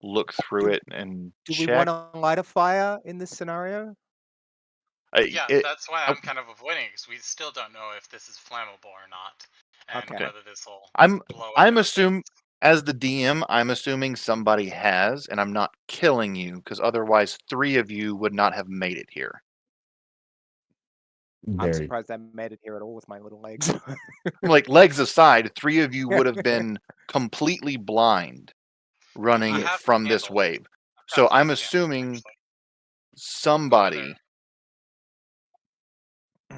look through it and Do we check. want to light a fire in this scenario? Yeah, that's why I'm kind of avoiding it, because we still don't know if this is flammable or not, and Okay. whether this will blow up. I'm assuming as the DM, I'm assuming somebody has, and I'm not killing you because otherwise 3 of you would not have made it here. I'm surprised I made it here at all with my little legs. Like legs aside, 3 of you would have been completely blind running have from this candles. wave. I've got So 5 I'm candles, assuming actually. somebody.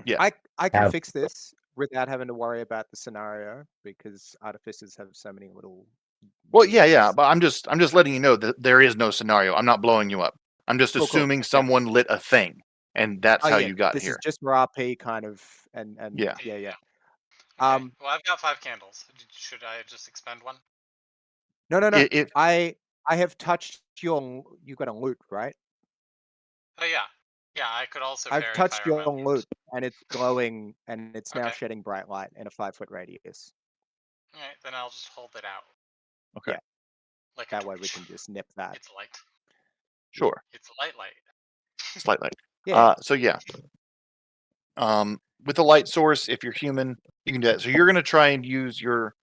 Yeah. I can fix this without having to worry about the scenario because artificers have so many little. Well, yeah, but I'm just letting you know that there is no scenario. I'm not blowing you up. I'm just Cool. assuming someone lit a thing, and that's how you got this here. is just for RP kind of, and Yeah. Okay. Well, I've got 5 candles. Should I just expend one? No. I have touched your. You got a loot, right? Oh yeah. I could also. I've touched fire your loot, and it's glowing, and it's now Okay. shedding bright light in a 5-foot radius. All right, then I'll just hold it out. Okay. Yeah. Like that way we can just nip that. It's light. Sure. It's light. Slight light. Yeah. So yeah. With the light source, if you're human, you can do that. So you're gonna try and use your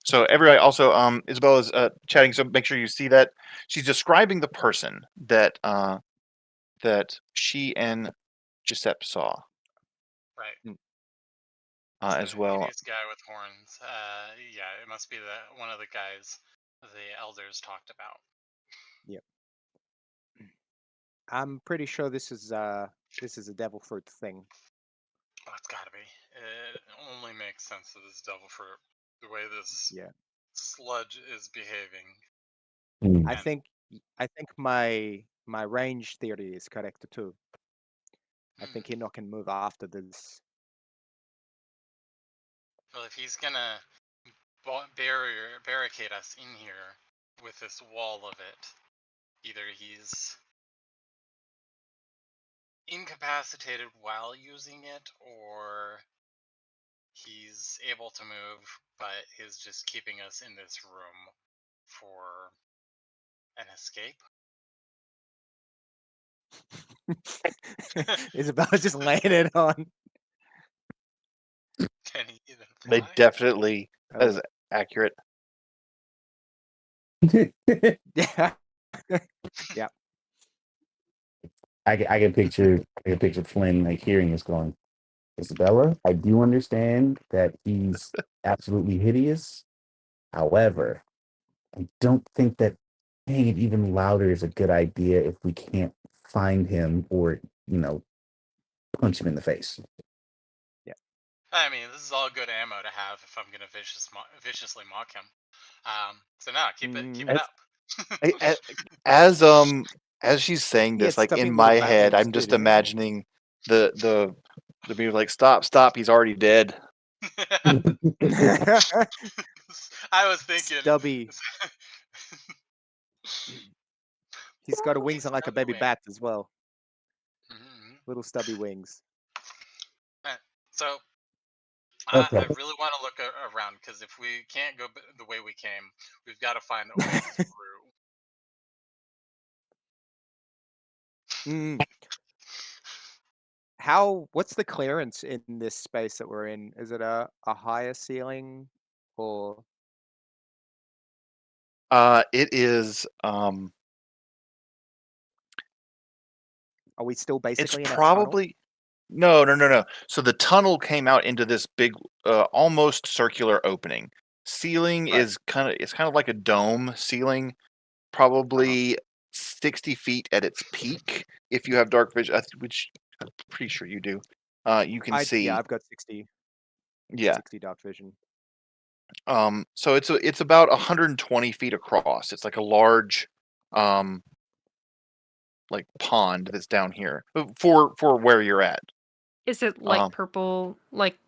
So everybody also Isabella's chatting, so make sure you see that. She's describing the person that that she and Giuseppe saw. Right. As well. Hideous guy with horns. Yeah, it must be one of the guys the elders talked about. Yep. I'm pretty sure this is a devil fruit thing. Oh, it's gotta be. It only makes sense that it's devil fruit. The way this sludge is behaving. I think my range theory is correct too. I think he's not gonna move after this. Well, if he's gonna barricade us in here with this wall of it, either he's incapacitated while using it, or he's able to move, but is just keeping us in this room for an escape. Isabella's just laying it on. Can he even fly? They definitely, that is accurate. Yeah. Yeah. I can picture Flynn like hearing this going, Isabella, I do understand that he's absolutely hideous. However, I don't think that saying it even louder is a good idea if we can't find him or, punch him in the face. Yeah. I mean, this is all good ammo to have if I'm gonna viciously mock him. So no, keep it up. As she's saying this, like in stubby my little head, batons I'm too, just didn't he? imagining the people like, stop, he's already dead. I was thinking Stubby. He's got wings like a baby bat as well. Little stubby wings. So I really want to look around, because if we can't go the way we came, we've got to find a way through. What's the clearance in this space that we're in? Is it a higher ceiling or It is. are we still It's basically in a tunnel? probably no. So the tunnel came out into this big, almost circular opening. Ceiling Right. is it's kind of like a dome ceiling, probably 60 feet at its peak. If you have dark vision, which I'm pretty sure you do, you can see. Yeah, I've got 60 Yeah. dark vision. So it's about 120 feet across. It's like a large, like pond that's down here for where you're at. Is it like Um, purple, like it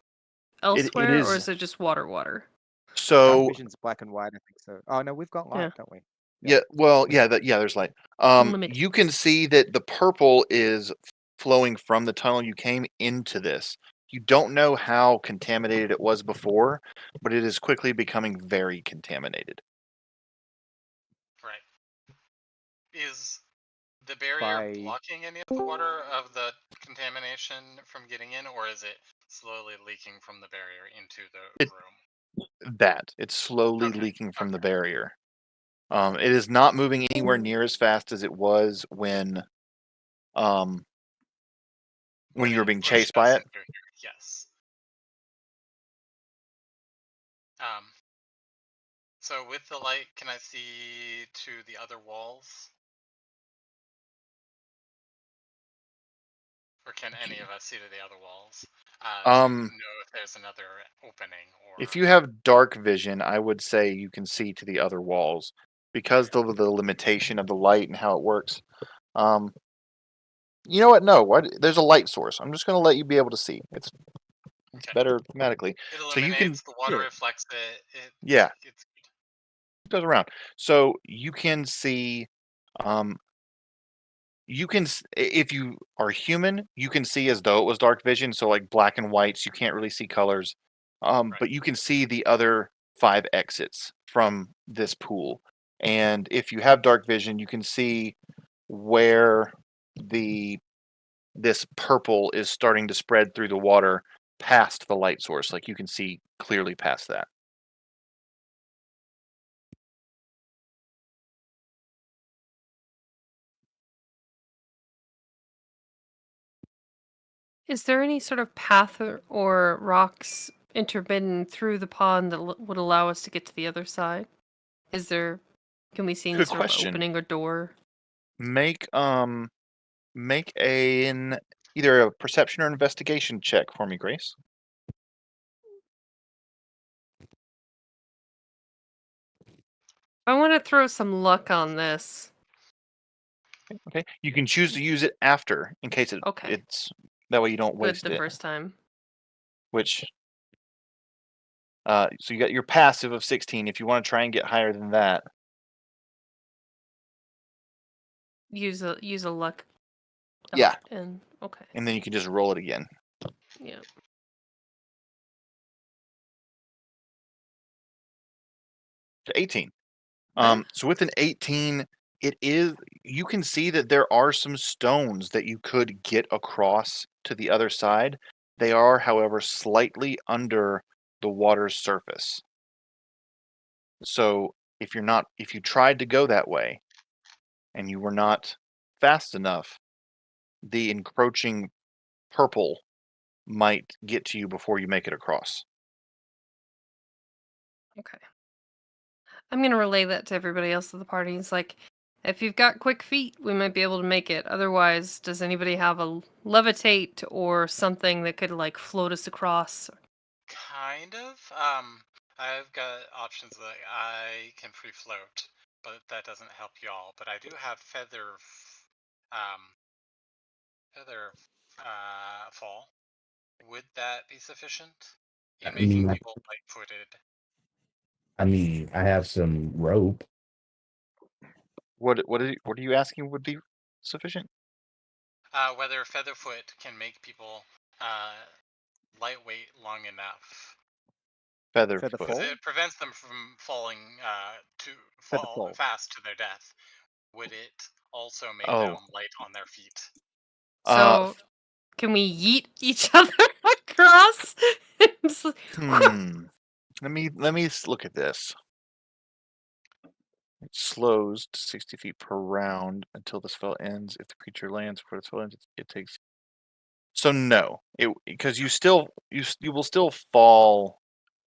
elsewhere, or is. is it just water? Dark So vision's black and white, I think so. Oh no, we've got light, Yeah. don't we? yeah, well, yeah, there's light. Unlimited. You can see that the purple is flowing from the tunnel you came into this. You don't know how contaminated it was before, but it is quickly becoming very contaminated. Right. Is the barrier By blocking any of the water of the contamination from getting in, or is it slowly leaking from the barrier into the It- room? That it's slowly Okay, leaking from the okay. barrier. It is not moving anywhere near as fast as it was when you were being pushed chased by us it. into here. Yes. So with the light, can I see to the other walls? Or can any of us see to the other walls? To know if there's another opening, or If you have dark vision, I would say you can see to the other walls because of the limitation of the light and how it works. You know what? No, there's a light source. I'm just going to let you be able to see. It's okay. better thematically. It So you can, illuminates, the water reflects it. yeah, It's it goes around. So you can see, if you are human, you can see as though it was dark vision. So like black and whites, you can't really see colors. right. But you can see the other 5 exits from this pool. And if you have dark vision, you can see where this purple is starting to spread through the water past the light source. Like you can see clearly past that. Is there any sort of path or rocks intermittent through the pond that would allow us to get to the other side? Can we see any Good sort of question. opening or door? Make either a perception or investigation check for me, Grace. I want to throw some luck on this. Okay. You can choose to use it after in case it's that way you don't Good waste the it. first time. Which so you got your passive of 16. If you want to try and get higher than that, Use a luck dot. Yeah. And okay. And then you can just roll it again. Yeah. To 18. So with an 18, you can see that there are some stones that you could get across to the other side. They are, however, slightly under the water's surface. So if you tried to go that way and you were not fast enough, the encroaching purple might get to you before you make it across. Okay. I'm gonna relay that to everybody else at the party. It's like, if you've got quick feet, we might be able to make it. Otherwise, does anybody have a levitate or something that could like float us across? kind of. I've got options that I can free float, but that doesn't help y'all. But I do have feather fall. Would that be sufficient in making people light-footed? I mean, I have some rope. What are you asking would be sufficient? Whether Featherfoot can make people lightweight long enough. Feather Feather foot. fall? It prevents them from falling to Feather fall fall. fast to their death. Would it also make Oh. them light on their feet? So, can we yeet each other across? It's like, Let me look at this. It slows to 60 feet per round until the spell ends. If the creature lands before the spell ends, it takes. So no, because you will still fall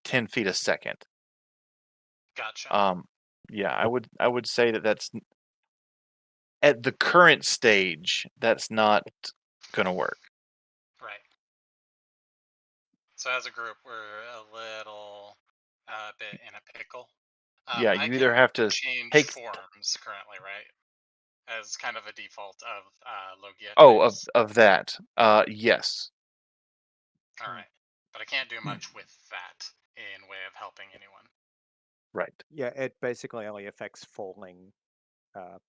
10 feet a second. Gotcha. Yeah, I would say that's at the current stage that's not gonna work. Right. So as a group, we're a little bit in a pickle. Yeah, I you can either have to change take. forms currently, right? As kind of a default of Logia Oh, types. of that. Yes. All right, but I can't do much with that in way of helping anyone. Right. Yeah, it basically only affects falling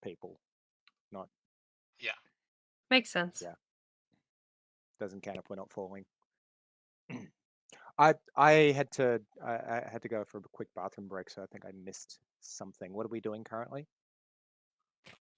people, not. Yeah. makes sense. Yeah. Doesn't count if we're not falling. I had to go for a quick bathroom break, so I think I missed something. What are we doing currently?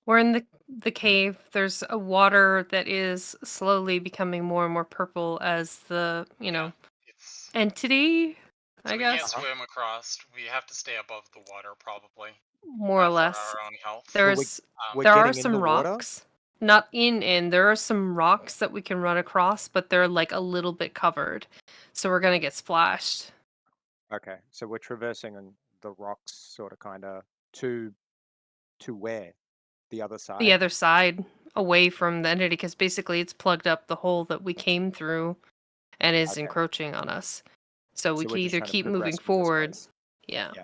We're in the cave. There's a water that is slowly becoming more and more purple as the, It's entity, so I we can't guess, swim across. We have to stay above the water, probably, more or for less. our own health. There's we're there are getting in some the water? rocks. Not in. There are some rocks that we can run across, but they're like a little bit covered. So we're gonna get splashed. Okay, so we're traversing the rocks, sort of, kind of, to where? The other side? The other side, away from the entity, because basically it's plugged up the hole that we came through and is Okay. encroaching on us. So we So can we're just either trying to keep moving progress with this forward. place. Yeah. Yeah.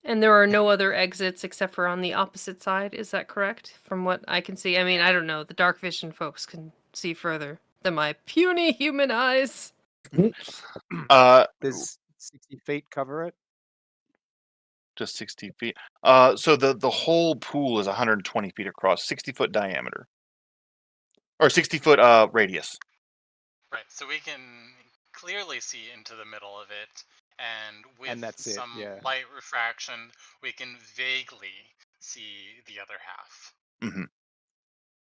And there are no other exits except for on the opposite side. Is that correct? From what I can see. I mean, I don't know. The dark vision folks can see further than my puny human eyes. Does 60 feet cover it? Just 60 feet. So the whole pool is 120 feet across, 60-foot diameter, or 60-foot radius. Right, so we can clearly see into the middle of it, and with that's it, some yeah. light refraction, we can vaguely see the other half. Mm-hmm.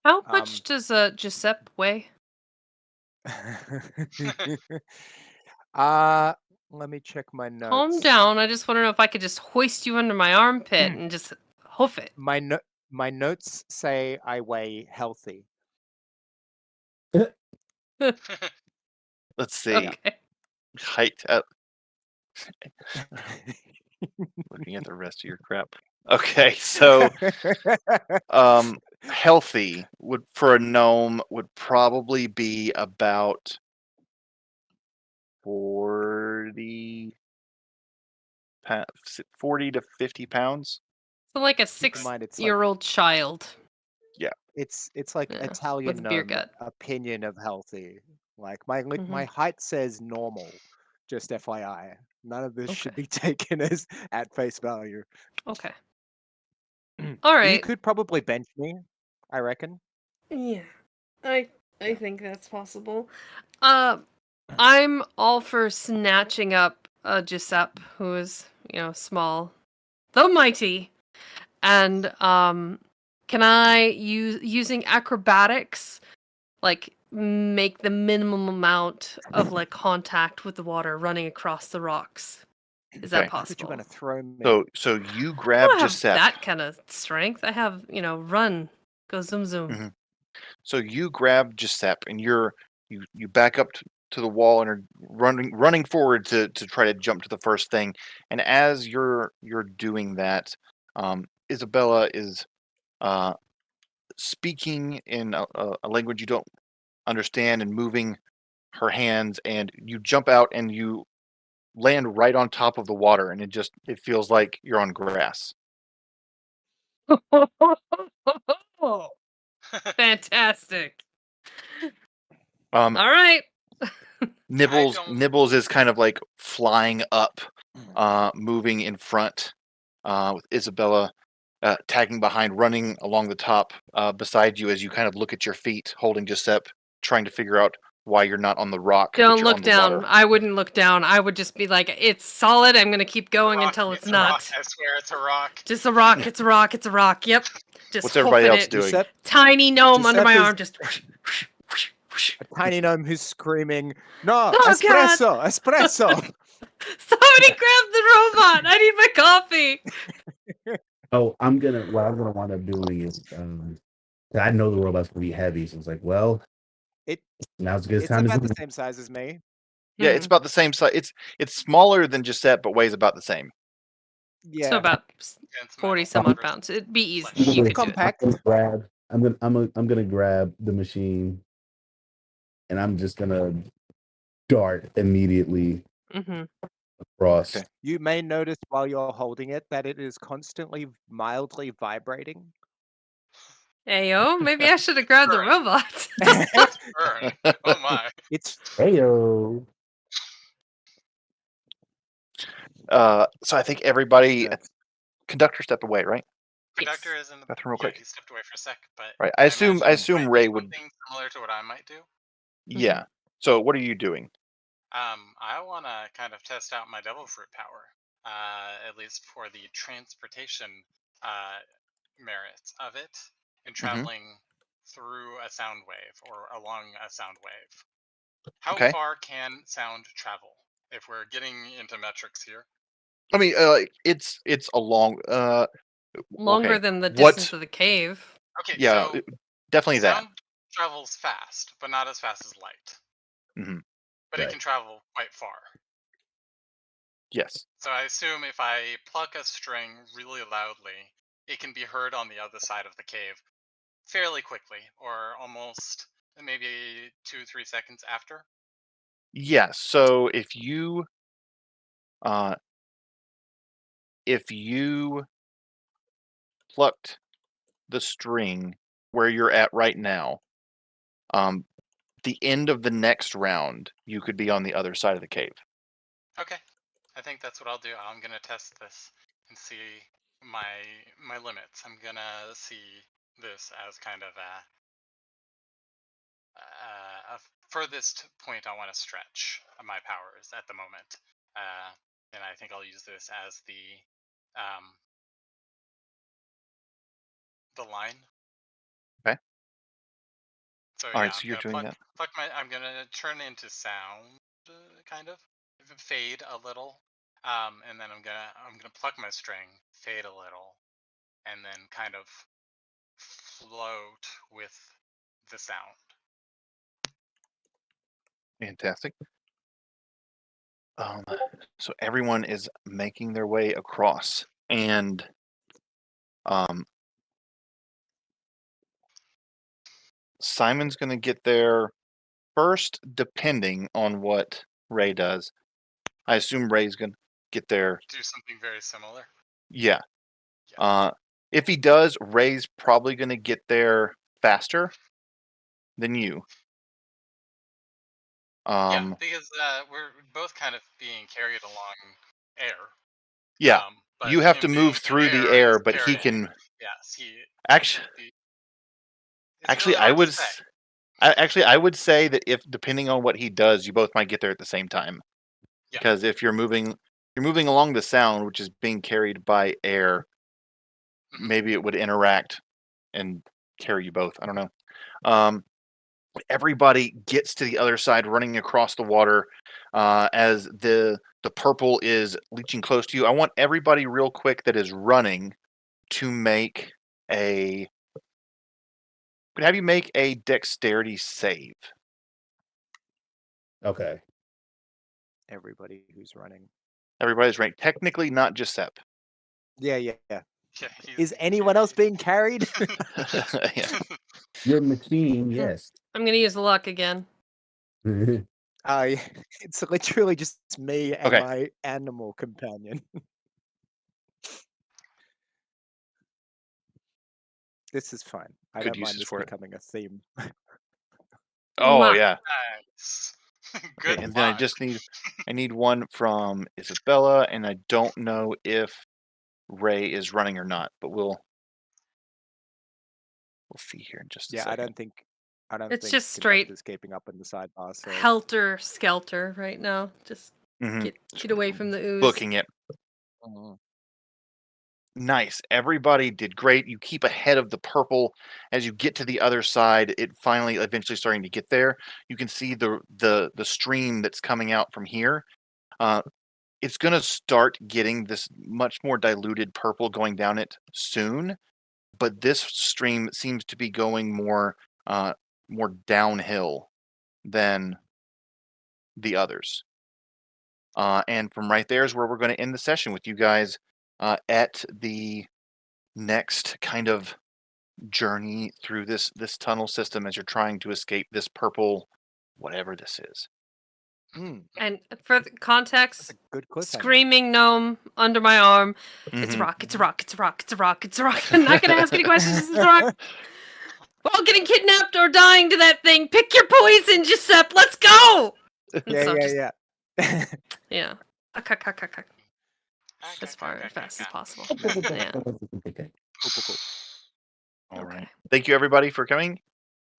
How much does Giuseppe weigh? Let me check my notes. Calm down. I just want to know if I could just hoist you under my armpit and just hoof it. My notes say I weigh healthy. Let's see. Okay. Height. Looking at the rest of your crap. Okay, so healthy would for a gnome would probably be about 40 to 50 pounds. So like a Keep in mind, it's 6-year-old child. Yeah. It's like Yeah, Italian with a beer gnome gut. opinion of healthy. Like my height says normal. Just FYI, none of this should be taken as at face value. Okay. All right. You could probably bench me, I reckon. Yeah, I think that's possible. I'm all for snatching up Giuseppe, who is, small, though mighty, and can I using acrobatics, like make the minimum amount of like contact with the water running across the rocks? Is that Okay. possible? I thought you were gonna throw me. So you I grab don't have Giuseppe. that kind of strength. I have, run, go zoom zoom. Mhm. So you grab Giuseppe and you back up to the wall and are running forward to try to jump to the first thing. And as you're doing that, Isabella is speaking in a language you don't understand and moving her hands, and you jump out and you land right on top of the water, and it feels like you're on grass. Fantastic. All right. Nibbles is kind of like flying up, moving in front, with Isabella tagging behind, running along the top beside you as you kind of look at your feet, holding Giuseppe, trying to figure out why you're not on the rock. but Don't you're look on the down. water. I wouldn't look down. I would just be like, it's solid. I'm gonna keep going Rock, until it's a rock. not. I swear it's a rock. Just a rock. It's a rock. It's a rock. Yep. Just What's everybody hoofing else it. doing? Giuseppe, Tiny gnome under my Giuseppe's- arm. Just. a tiny gnome who's screaming, "No, Oh, espresso, espresso!" Somebody grab the robot. I need my coffee. Oh, what I'm gonna wind up doing is, I know the robot's gonna be heavy, so it's like, well, It now's a good it's time to about do the it. same size as me. Yeah, it's about the same size. It's smaller than Giuseppe, but weighs about the same. Yeah, So about Against 40 metal some odd versus pounds. It'd be easy. flesh. You could do it. compact. I'm gonna grab the machine, and I'm just gonna dart immediately Mm-hmm. across. Okay. You may notice while you're holding it that it is constantly mildly vibrating. Ayo, maybe I should have grabbed the Burn. robot. Burn. Oh my. It's Heyo. So I think everybody, Yeah. conductor, step away, right? Conductor is in the Bathroom real quick. He stepped away for a sec, but Right. I assume imagine might Ray do would. something similar to what I might do. Yeah. So what are you doing? I want to kind of test out my devil fruit power, at least for the transportation merits of it, and traveling through a sound wave or along a sound wave. How Okay. far can sound travel? If we're getting into metrics here. I mean, it's a long. Longer okay. than the What- distance of the cave. Okay, Yeah, so definitely that. sound travels fast, but not as fast as light. Mhm. But Right. it can travel quite far. Yes. So I assume if I pluck a string really loudly, it can be heard on the other side of the cave fairly quickly, or almost maybe 2-3 seconds after. Yeah. So if you plucked the string where you're at right now, the end of the next round, you could be on the other side of the cave. Okay, I think that's what I'll do. I'm gonna test this and see my limits. I'm gonna see this as kind of a furthest point I want to stretch my powers at the moment, and I think I'll use this as the line. Okay. So All yeah, right. So I'm you're gonna doing that. I'm gonna turn into sound, kind of fade a little, and then I'm gonna pluck my string, fade a little, and then kind of float with the sound. Fantastic. So everyone is making their way across, and Simon's going to get there first, depending on what Ray does. I assume Ray's going to get there. Do something very similar. Yeah. Yeah. If he does, Ray's probably going to get there faster than you. Yeah, because we're both kind of being carried along air. Yeah. But You have to him move being through the in air, is but he carrying. can. Yes, he. Actually, It's actually, really hard to say. I would say that if depending on what he does, you both might get there at the same time. Yeah. Because if you're moving along the sound, which is being carried by air, maybe it would interact and carry you both. I don't know. Everybody gets to the other side, running across the water as the purple is leaching close to you. I want everybody real quick that is running to make a. Could have you make a dexterity save. Okay. Everybody who's running. Everybody's ranked. Technically, not Giuseppe. Yeah. Yeah, Is anyone else being carried? Yeah. Your machine, yes. I'm gonna use luck again. It's literally just me and Okay. my animal companion. This is fine. I Good don't mind uses this for it. becoming a theme. Oh Mwah. yeah. Nice. Okay, Good and then I luck. just need one from Isabella, and I don't know if Ray is running or not, but we'll see here in just a Yeah, second. I don't think I don't It's think just straight conductor's keeping up in the sidebar. So helter skelter right now. Just Mhm. get away from the ooze. Booking it. Nice. Everybody did great. You keep ahead of the purple as you get to the other side. It finally, eventually, starting to get there. You can see the stream that's coming out from here. It's going to start getting this much more diluted purple going down it soon, but this stream seems to be going more downhill than the others. And from right there is where we're going to end the session with you guys at the next kind of journey through this tunnel system as you're trying to escape this purple whatever this is. And for the context, good cliffhanger. screaming gnome under my arm. It's a Mhm. rock. It's a rock. It's a rock. It's a rock. It's a rock. I'm not gonna ask any questions. It's a rock. We're all getting kidnapped or dying to that thing. Pick your poison, Giuseppe. Let's go. And so just, yeah. As far as fast as possible. Yeah. All right. Okay. Thank you everybody for coming.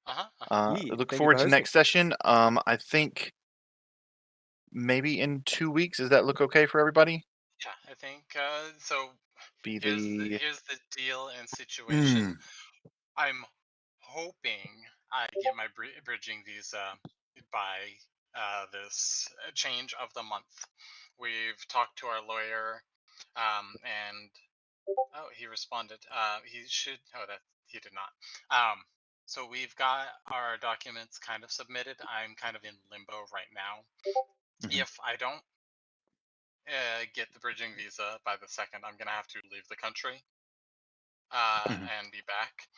Yeah, Look thank you forward for to next session. I think maybe in 2 weeks. Does that look okay for everybody? Yeah, I think so. Be Here's the deal and situation. I'm hoping I get my bridging visa by this change of the month. We've talked to our lawyer, and oh, he responded. He should. Oh, that he did not. So we've got our documents kind of submitted. I'm kind of in limbo right now. If I don't get the bridging visa by the 2nd, I'm gonna have to leave the country and be back.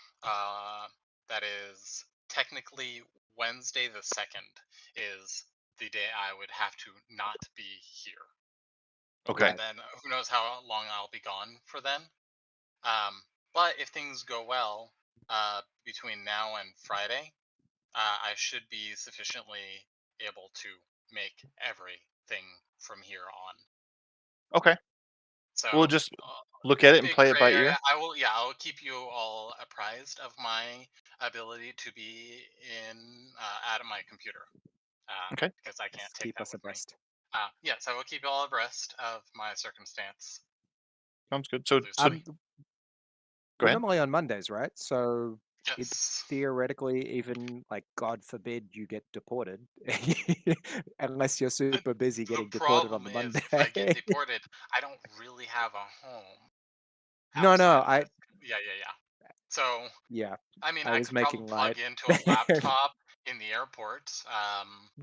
That is technically Wednesday the 2nd is the day I would have to not be here. Okay. And then who knows how long I'll be gone for then. But if things go well between now and Friday, I should be sufficiently able to make everything from here on. Okay. So We'll just look at it and big play it by gray ear. area. I'll keep you all apprised of my ability to be out of my computer. Okay. Because I can't take keep that us with me. abreast. Yes, I will keep you all abreast of my circumstance. Sounds good. So We're go ahead. normally on Mondays, right? So it Yes. theoretically, even like God forbid you get deported, unless you're super busy getting deported on the problem is, Monday. if I get deported, I don't really have a home. No, outside of- yeah. So yeah, I mean, I I was could probably making plug light. into a laptop in the airport.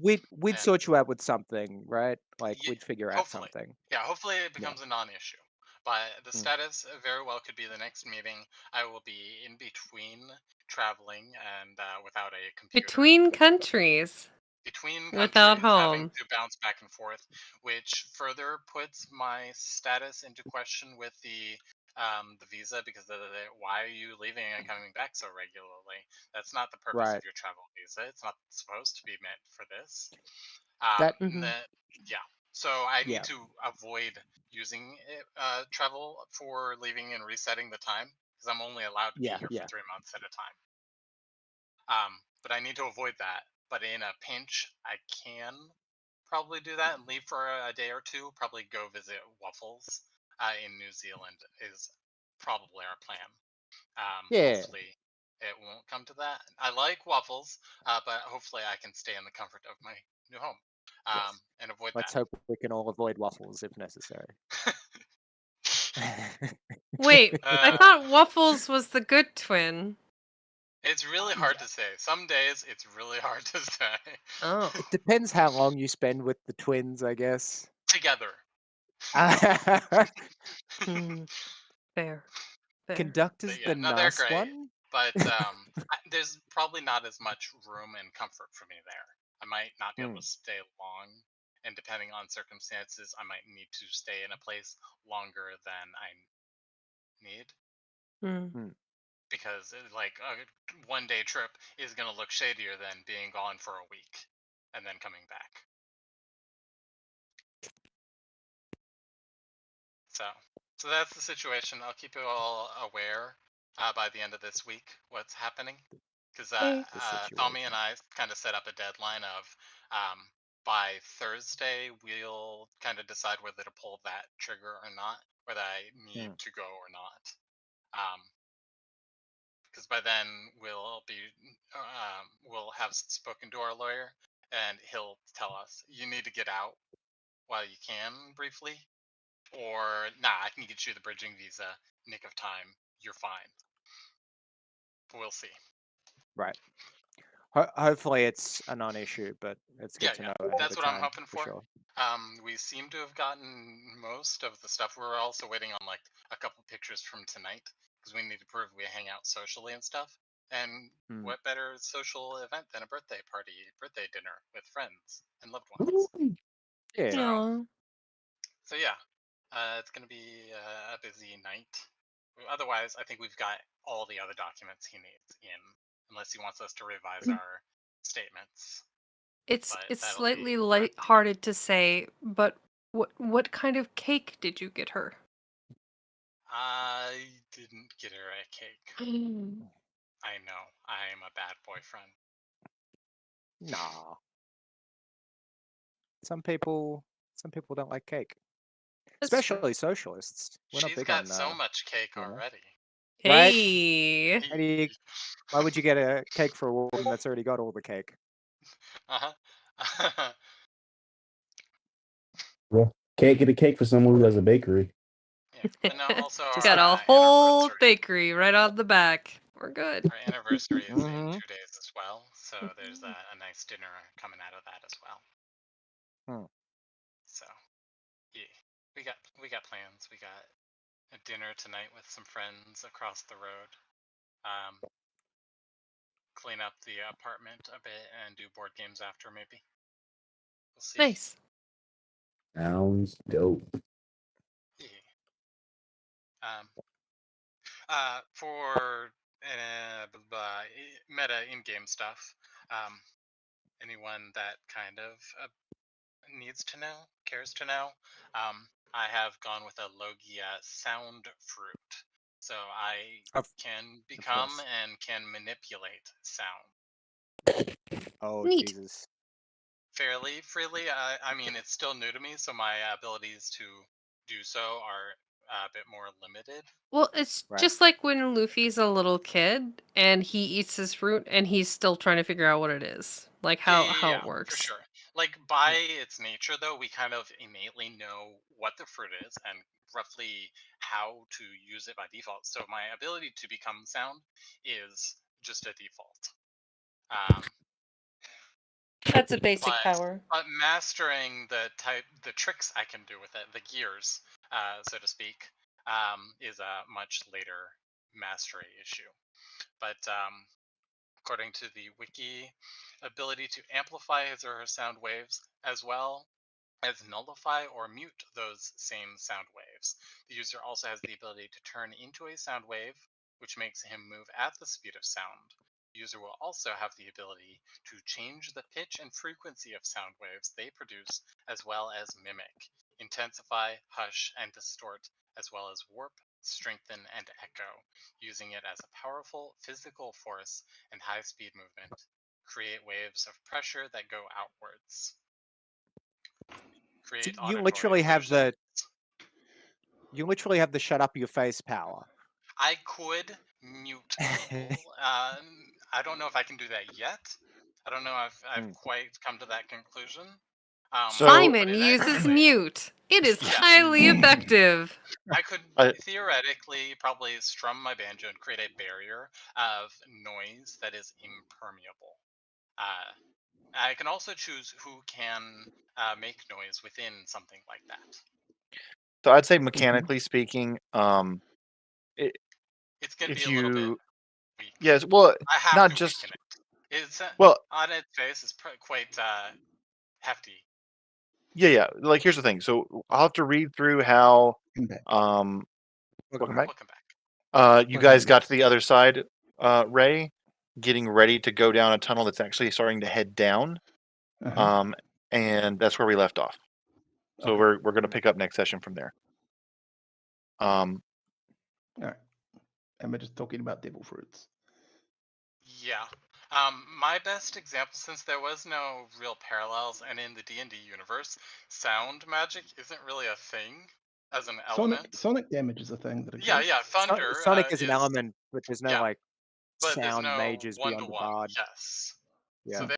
We'd and- sort you out with something, right? Like Yeah, we'd figure out hopefully. something. Yeah, hopefully it becomes a non-issue. But the Mm. status very well could be the next meeting. I will be in between traveling and without a computer. Between countries. Between Without countries, having home. to bounce back and forth, which further puts my status into question with the visa, because why are you leaving and coming back so regularly? That's not the purpose Right. of your travel visa. It's not supposed to be meant for this. Yeah. So I need to avoid using travel for leaving and resetting the time, because I'm only allowed to be here for 3 months at a time. But I need to avoid that. But in a pinch, I can probably do that and leave for a day or two. Probably go visit Waffles in New Zealand is probably our plan. Hopefully it won't come to that. I like Waffles, but hopefully I can stay in the comfort of my new home and avoid Let's that. hope we can all avoid waffles if necessary. Wait, I thought Waffles was the good twin. It's really hard to say. Some days it's really hard to say. Oh. It depends how long you spend with the twins, I guess. Together. Fair. Conductor's the they're nice great, one. but there's probably not as much room and comfort for me there. I might not be able to stay long, and depending on circumstances, I might need to stay in a place longer than I need. Because like a 1-day trip is going to look shadier than being gone for a week and then coming back. So that's the situation. I'll keep you all aware by the end of this week what's happening, Because The Tommy situation. and I kind of set up a deadline of by Thursday we'll kind of decide whether to pull that trigger or not, whether I need to go or not. Because by then we'll have spoken to our lawyer, and he'll tell us you need to get out while you can briefly, or nah, I can get you the bridging visa, nick of time, you're fine. We'll see. Right. Hopefully it's a non-issue, but it's good to know ahead That's of what I'm time hoping for. sure. We seem to have gotten most of the stuff. We're also waiting on like a couple pictures from tonight because we need to prove we hang out socially and stuff. And what better social event than a birthday party, birthday dinner with friends and loved ones? Yeah. So yeah, it's gonna be a busy night. Otherwise, I think we've got all the other documents he needs in, unless he wants us to revise our statements. It's But that'll be slightly light-hearted to say, but what kind of cake did you get her? I didn't get her a cake. I know. I am a bad boyfriend. Nah. Some people don't like cake. Especially socialists. We're not She's big got on so much cake you know. already. Right? Hey. Why would you get a cake for a woman that's already got all the cake? Uh-huh. Well, can't get a cake for someone who has a bakery. Yeah, but now also Got our a whole anniversary. bakery right on the back. We're good. Our anniversary is in 2 days as well, so there's a nice dinner coming out of that as well. So, yeah, we got plans. We got a dinner tonight with some friends across the road. Clean up the apartment a bit and do board games after, maybe. We'll see. Nice. Sounds dope. Yeah. For meta in-game stuff, anyone that kind of needs to know, cares to know, I have gone with a Logia sound fruit. So I can become and can manipulate sound. Oh, neat. Jesus. Fairly freely. I mean, it's still new to me, so my abilities to do so are a bit more limited. Well, it's just like when Luffy's a little kid and he eats his fruit and he's still trying to figure out what it is. Like how it works. For sure. Like by its nature though, we kind of innately know what the fruit is and roughly how to use it by default. So my ability to become sound is just a default. That's a basic power. But mastering the tricks I can do with it, the gears, so to speak, is a much later mastery issue. But according to the wiki, ability to amplify his or her sound waves as well as nullify or mute those same sound waves. The user also has the ability to turn into a sound wave, which makes him move at the speed of sound. The user will also have the ability to change the pitch and frequency of sound waves they produce, as well as mimic, intensify, hush, and distort, as well as warp, strengthen, and echo, using it as a powerful physical force and high-speed movement. Create waves of pressure that go outwards. So you literally have the shut up your face power. I could mute people. I don't know if I can do that yet. I don't know if I've quite come to that conclusion. Simon uses mute. It is highly effective. I could theoretically probably strum my banjo and create a barrier of noise that is impermeable. I can also choose who can make noise within something like that. So I'd say mechanically speaking, it's going to be a little bit weak. Yes, well, I have not to just weaken it. It's well on its face is quite hefty. Yeah. Like here's the thing. So I'll have to read through how welcome back. You guys got to the other side, Ray, getting ready to go down a tunnel that's actually starting to head down. And that's where we left off. So we're gonna pick up next session from there. All right. And we're just talking about devil fruits. Yeah. My best example, since there was no real parallels, and in the D&D universe, sound magic isn't really a thing as an element. Sonic damage is a thing that Yeah, exists. yeah. Thunder Sonic is an is, element, but there's no yeah, like but there's sound no mages beyond the one-to-one. bard. Yes. Yeah. So they